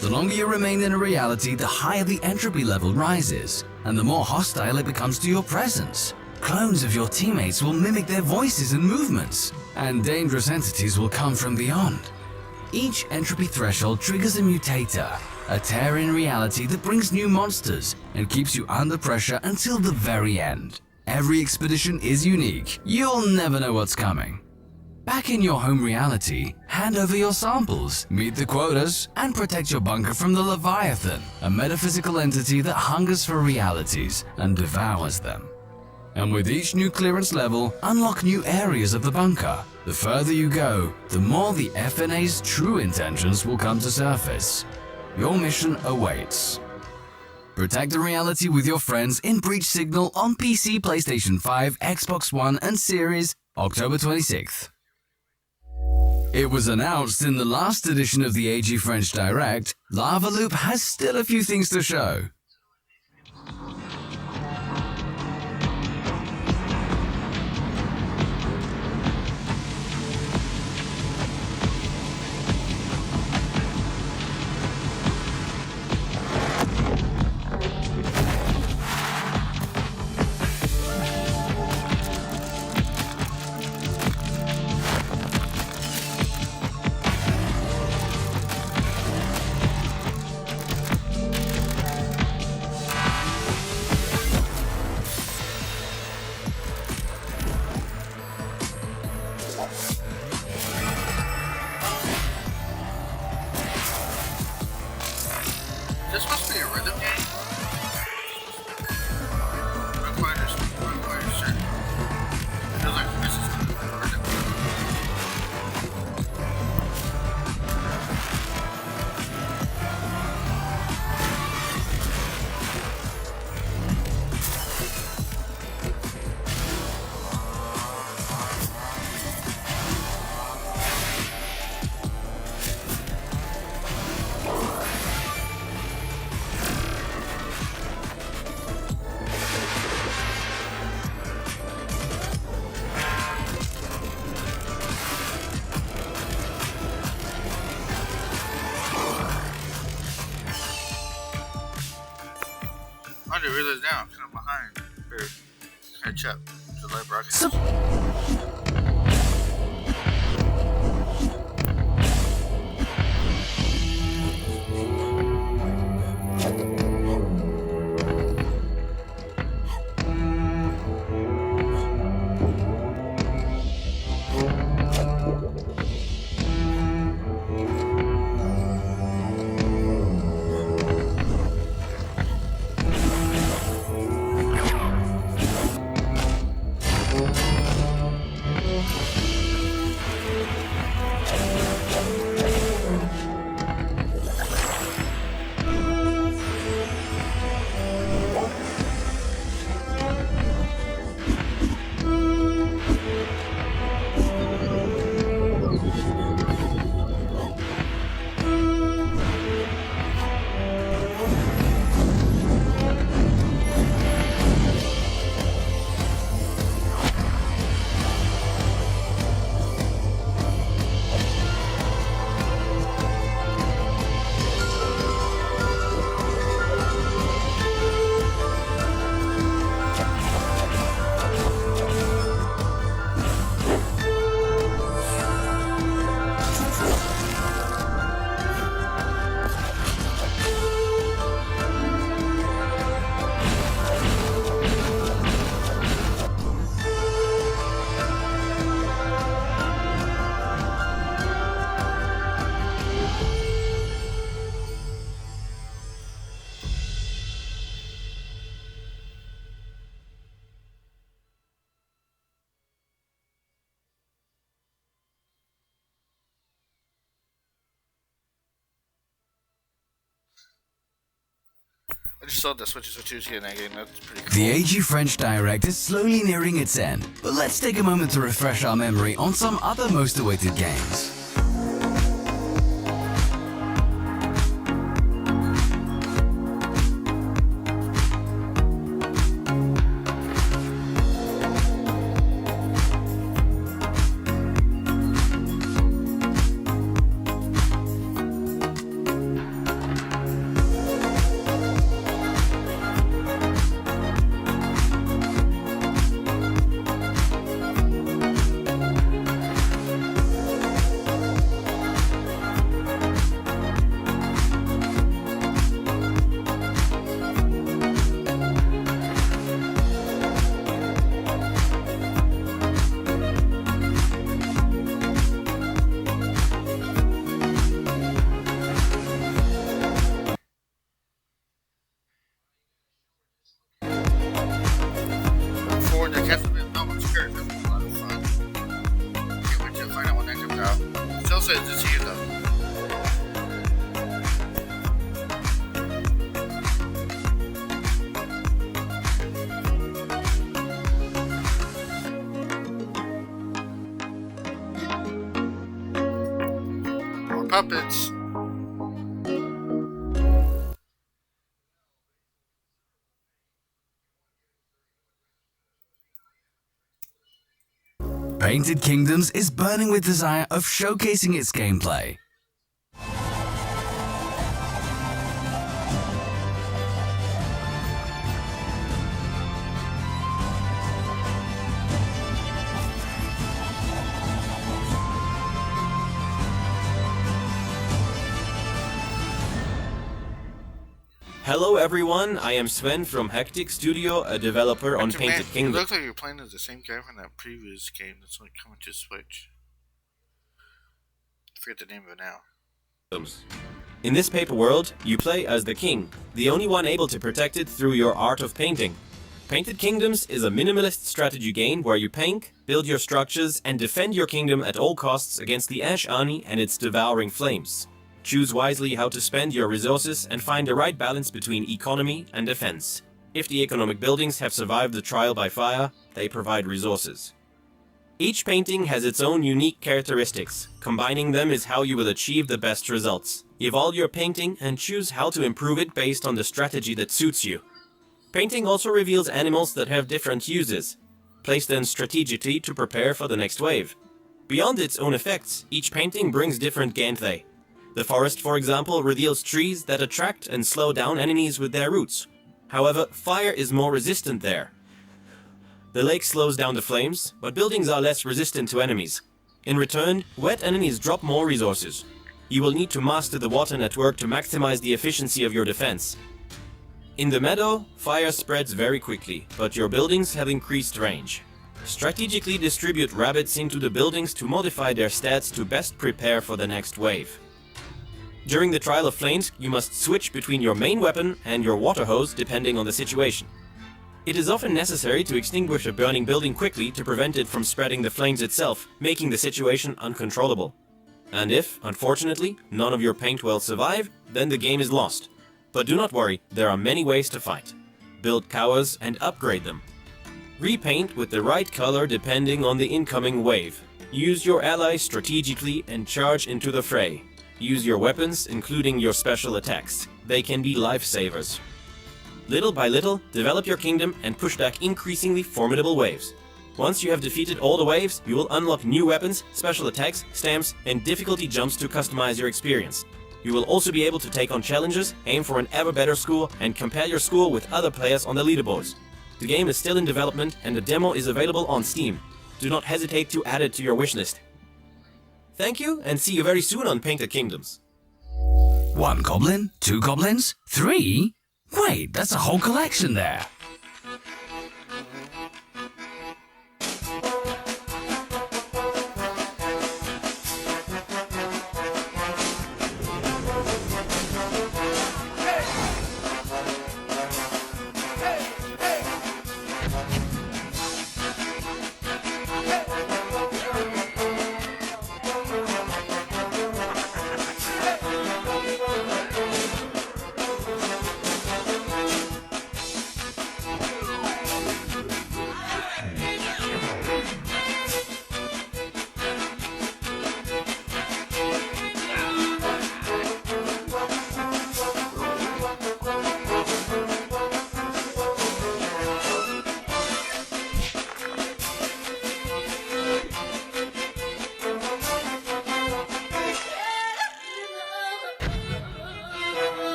The longer you remain in a reality, the higher the entropy level rises, and the more hostile it becomes to your presence. Clones of your teammates will mimic their voices and movements, and dangerous entities will come from beyond. Each entropy threshold triggers a mutator, a tear in reality that brings new monsters and keeps you under pressure until the very end. Every expedition is unique. You'll never know what's coming. Back in your home reality, hand over your samples, meet the quotas, and protect your bunker from the Leviathan, a metaphysical entity that hungers for realities and devours them. And with each new clearance level, unlock new areas of the bunker, The further you go, the more the FNA's true intentions will come to surface. Your mission awaits. Protect the reality with your friends in Breach Signal on PC, PlayStation 5, Xbox One, and Series, October 26th. It was announced in the last edition of the AG French Direct, Lava Loop has still a few things to show. This must be a rhythm game? I'm quite sure. I feel like this is a rhythm game. I didn't realize now, I'm kind of behind. Or catch up to the live broadcast. I just saw the switches for Tuesday in that game. That's pretty cool. The AG French Direct is slowly nearing its end, but let's take a moment to refresh our memory on some other most awaited games. says it's here though. More puppets. Painted Kingdoms is burning with desire of showcasing its gameplay. Hello everyone, I am Sven from Hectic Studio, a developer on Painted It Kingdom. looks like you're playing as the same guy from that previous game that's like coming to Switch. I forget the name of it now. In this paper world, you play as the king, the only one able to protect it through your art of painting. Painted Kingdoms is a minimalist strategy game where you paint, build your structures, and defend your kingdom at all costs against the Ash Army and its devouring flames. Choose wisely how to spend your resources and find the right balance between economy and defense. If the economic buildings have survived the trial by fire, they provide resources. Each painting has its own unique characteristics. Combining them is how you will achieve the best results. Evolve your painting and choose how to improve it based on the strategy that suits you. Painting also reveals animals that have different uses. Place them strategically to prepare for the next wave. Beyond its own effects, each painting brings different gameplay. The forest, for example, reveals trees that attract and slow down enemies with their roots. However, fire is more resistant there. The lake slows down the flames, but buildings are less resistant to enemies. In return, wet enemies drop more resources. You will need to master the water network to maximize the efficiency of your defense. In the meadow, fire spreads very quickly, but your buildings have increased range. Strategically distribute rabbits into the buildings to modify their stats to best prepare for the next wave. During the Trial of Flames, you must switch between your main weapon and your water hose depending on the situation. It is often necessary to extinguish a burning building quickly to prevent it from spreading the flames itself, making the situation uncontrollable. And if, unfortunately, none of your paint will survive, then the game is lost. But do not worry, there are many ways to fight. Build towers and upgrade them. Repaint with the right color depending on the incoming wave. Use your allies strategically and charge into the fray. Use your weapons, including your special attacks. They can be lifesavers. Little by little, develop your kingdom and push back increasingly formidable waves. Once you have defeated all the waves, you will unlock new weapons, special attacks, stamps, and difficulty jumps to customize your experience. You will also be able to take on challenges, aim for an ever better score, and compare your score with other players on the leaderboards. The game is still in development and the demo is available on Steam. Do not hesitate to add it to your wishlist. Thank you, and see you very soon on Painted Kingdoms. 1 goblin? 2 goblins? 3? Wait, that's a whole collection there.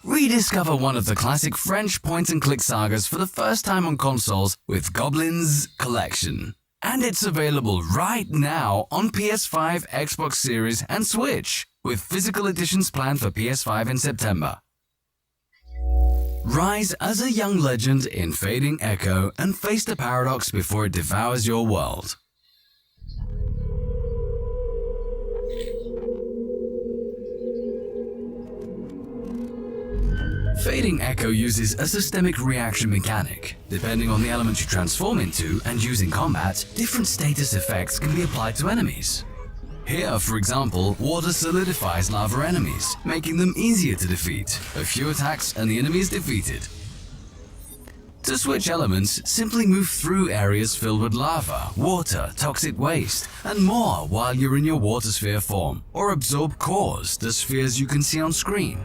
Rediscover one of the classic French point-and-click sagas for the first time on consoles with Goblins Collection. And it's available right now on PS5, Xbox Series and Switch, with physical editions planned for PS5 in September. Rise as a young legend in fading echo and face the paradox before it devours your world. Fading Echo uses a systemic reaction mechanic. Depending on the element you transform into and using combat, different status effects can be applied to enemies. Here, for example, water solidifies lava enemies, making them easier to defeat. A few attacks and the enemy is defeated. To switch elements, simply move through areas filled with lava, water, toxic waste, and more while you're in your water sphere form, or absorb cores, the spheres you can see on screen.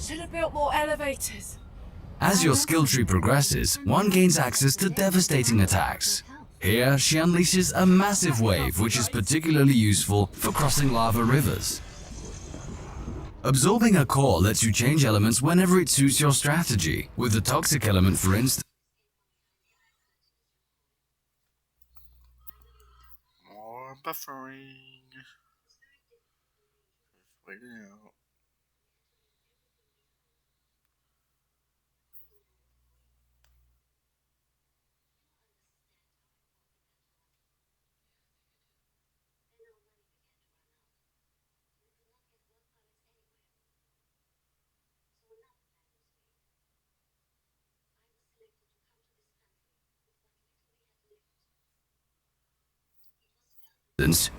Should have built more elevators. As your skill tree progresses, one gains access to devastating attacks. Here, she unleashes a massive wave, which is particularly useful for crossing lava rivers. Absorbing a core lets you change elements whenever it suits your strategy, with the toxic element for instance. More buffering. Wait it out.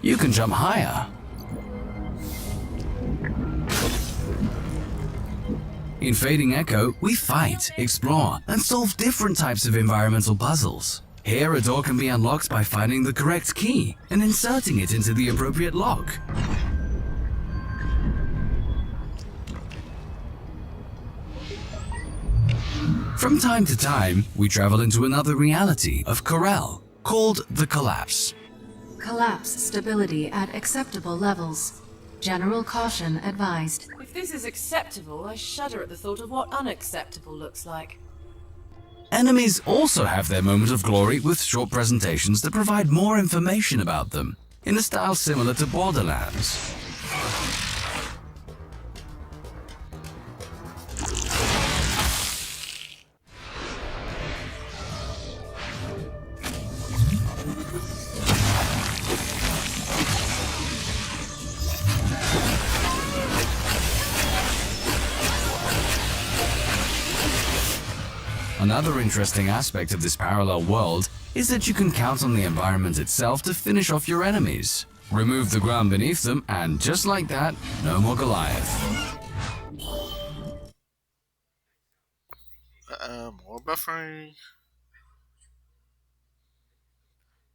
You can jump higher. In Fading Echo, we fight, explore, and solve different types of environmental puzzles. Here, a door can be unlocked by finding the correct key and inserting it into the appropriate lock. From time to time, we travel into another reality of Corel, called the Collapse. Collapse stability at acceptable levels. General caution advised. If this is acceptable, I shudder at the thought of what unacceptable looks like. Enemies also have their moment of glory with short presentations that provide more information about them, in a style similar to Borderlands. Another interesting aspect of this parallel world is that you can count on the environment itself to finish off your enemies. Remove the ground beneath them, and just like that, no more Goliath. More buffering.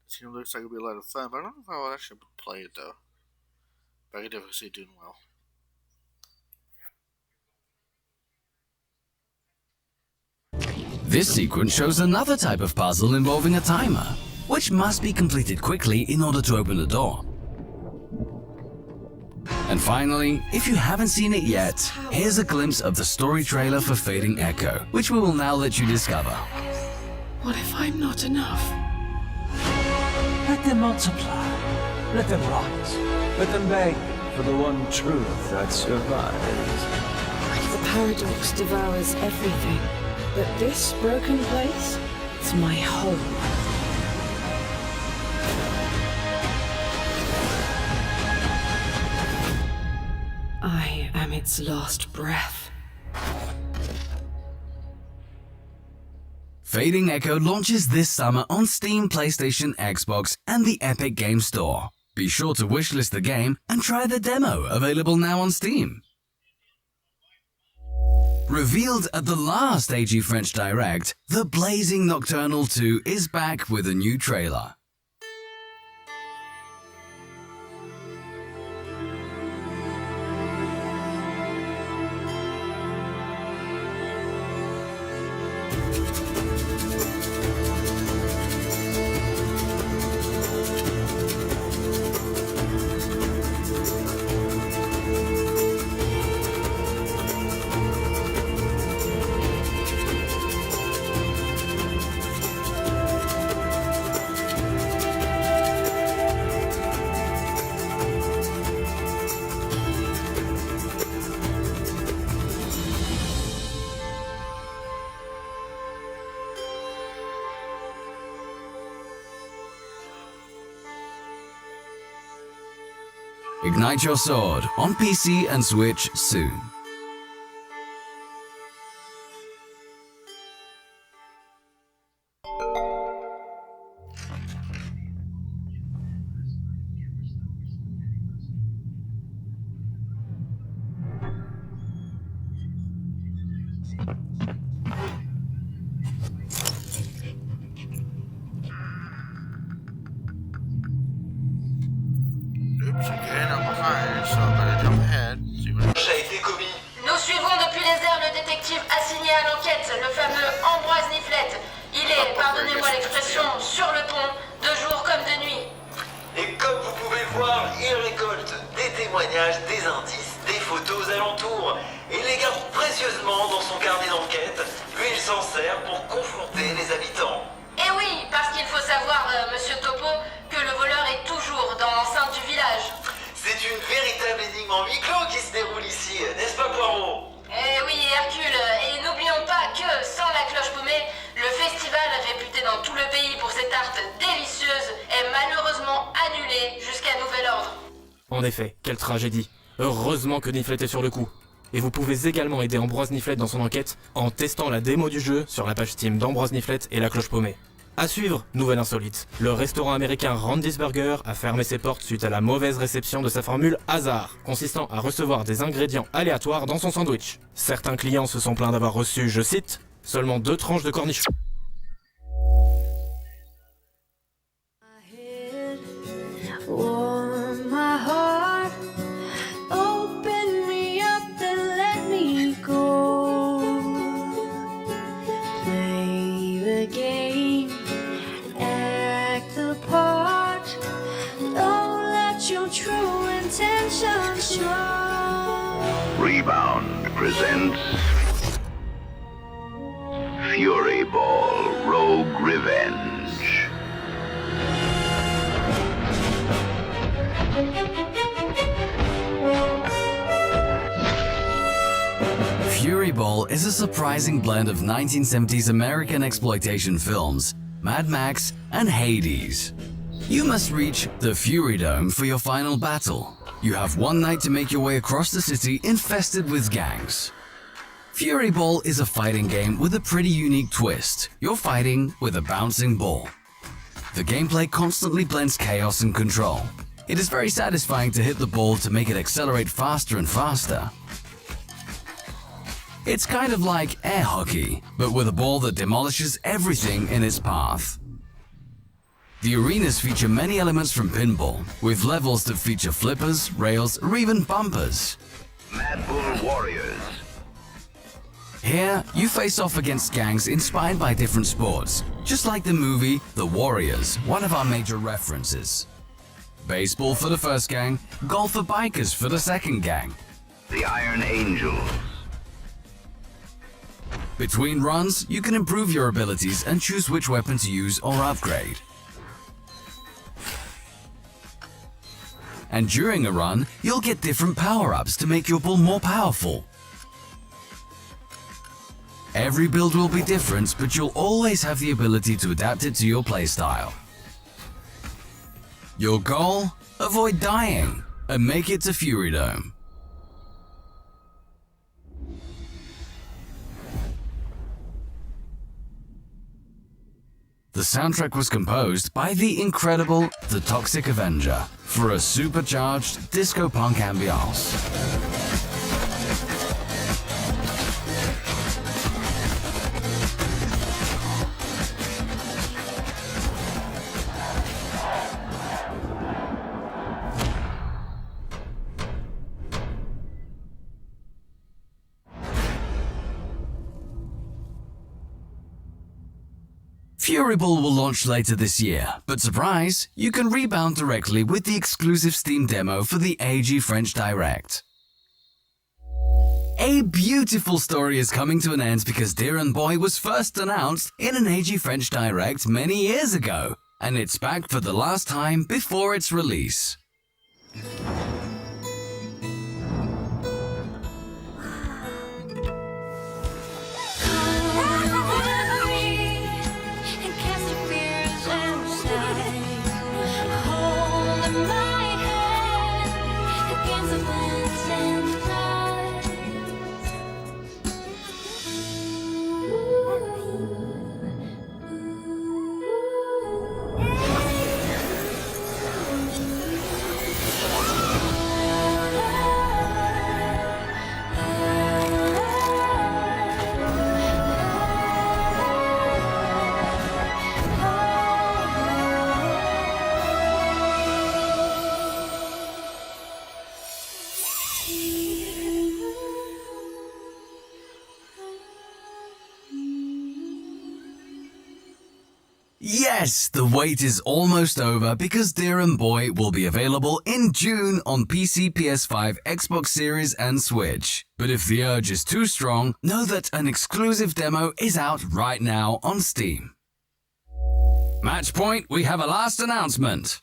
This game looks like it'll be a lot of fun, but I don't know if I will actually play it though. But I can definitely see it doing well. This sequence shows another type of puzzle involving a timer, which must be completed quickly in order to open the door. And finally, if you haven't seen it yet, here's a glimpse of the story trailer for Fading Echo, which we will now let you discover. What if I'm not enough? Let them multiply. Let them rise. Let them beg for the one truth that survives. The paradox devours everything. But this broken place, it's my home. I am its last breath. Fading Echo launches this summer on Steam, PlayStation, Xbox, and the Epic Games Store. Be sure to wishlist the game and try the demo, available now on Steam. Revealed at the last AG French Direct, The Blazing Nocturnal 2 is back with a new trailer. Ignite Your Sword on PC and Switch soon. Oops, again, I'm behind, so I better jump ahead. See what A été commis. Nous suivons depuis les airs le détective assigné à l'enquête, le fameux Ambroise Niflette. Il est, pardonnez-moi l'expression, sur le pont, de jour comme de nuit. Et comme vous pouvez le voir, il récolte des témoignages, des indices, des photos alentours, et les garde précieusement dans son carnet d'enquête, puis il s'en sert pour confronter les habitants. Eh oui, parce qu'il faut savoir, monsieur Topo, que le voleur est toujours dans l'enceinte du village. C'est une véritable énigme en huis clos qui se déroule ici, n'est-ce pas Poirot? Eh oui, Hercule, et n'oublions pas que, sans la cloche paumée, le festival réputé dans tout le pays pour ses tartes délicieuses est malheureusement annulé jusqu'à nouvel ordre. En effet, quelle tragédie. Heureusement que Niflette est sur le coup. Et vous pouvez également aider Ambroise Niflette dans son enquête en testant la démo du jeu sur la page Steam d'Ambroise Niflette et la cloche paumée. À suivre, nouvelle insolite. Le restaurant américain Randy's Burger a fermé ses portes suite à la mauvaise réception de sa formule hasard, consistant à recevoir des ingrédients aléatoires dans son sandwich. Certains clients se sont plaints d'avoir reçu, je cite, seulement 2 tranches de cornichons. Warm my heart, open me up and let me go. Play the game, act the part. Don't let your true intentions show. Rebound presents Fury Ball Rogue Revenge. Fury Ball is a surprising blend of 1970s American exploitation films, Mad Max, and Hades. You must reach the Fury Dome for your final battle. You have one night to make your way across the city infested with gangs. Fury Ball is a fighting game with a pretty unique twist. You're fighting with a bouncing ball. The gameplay constantly blends chaos and control. It is very satisfying to hit the ball to make it accelerate faster and faster. It's kind of like air hockey, but with a ball that demolishes everything in its path. The arenas feature many elements from pinball, with levels that feature flippers, rails, or even bumpers. Mad Bull Warriors. Here, you face off against gangs inspired by different sports, just like the movie The Warriors, one of our major references. Baseball for the first gang, golf for bikers for the second gang. The Iron Angels. Between runs, you can improve your abilities and choose which weapon to use or upgrade. And during a run, you'll get different power-ups to make your ball more powerful. Every build will be different, but you'll always have the ability to adapt it to your playstyle. Your goal? Avoid dying and make it to Fury Dome. The soundtrack was composed by the incredible The Toxic Avenger for a supercharged disco punk ambiance. Fury Ball will launch later this year, but surprise, you can rebound directly with the exclusive Steam demo for the AG French Direct. A beautiful story is coming to an end because Deer and Boy was first announced in an AG French Direct many years ago, and it's back for the last time before its release. Yes, the wait is almost over because Dear Boy will be available in June on PC, PS5, Xbox Series and Switch. But if the urge is too strong, know that an exclusive demo is out right now on Steam. Match point, we have a last announcement.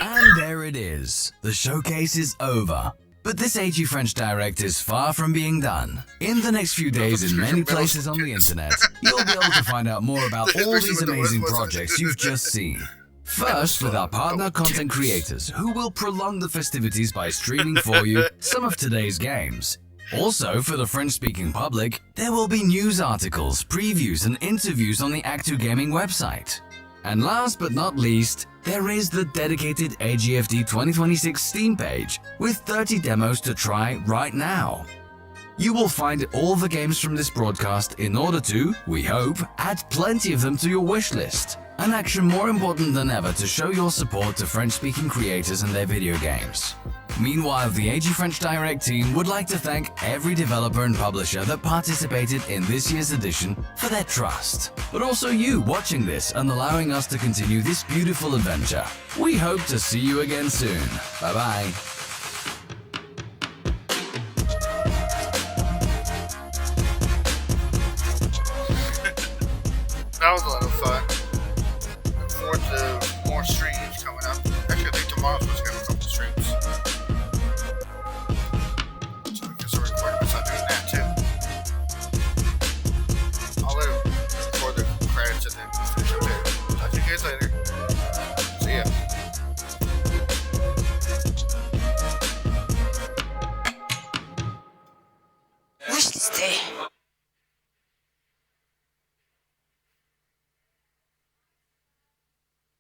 And there it is. The showcase is over. But this AG French Direct is far from being done. In the next few days in many places on the internet, you'll be able to find out more about all these amazing projects you've just seen. First, with our partner content creators, who will prolong the festivities by streaming for you some of today's games. Also, for the French-speaking public, there will be news articles, previews and interviews on the Act2 Gaming website. And last but not least, there is the dedicated AGFD 2026 Steam page with 30 demos to try right now. You will find all the games from this broadcast in order to, we hope, add plenty of them to your wish list. An action more important than ever to show your support to French-speaking creators and their video games. Meanwhile, the AG French Direct team would like to thank every developer and publisher that participated in this year's edition for their trust. But also you watching this and allowing us to continue this beautiful adventure. We hope to see you again soon. Bye-bye. That was a lot of fun. Look forward to more streams coming up. Actually, I think tomorrow's supposed to have a couple streams.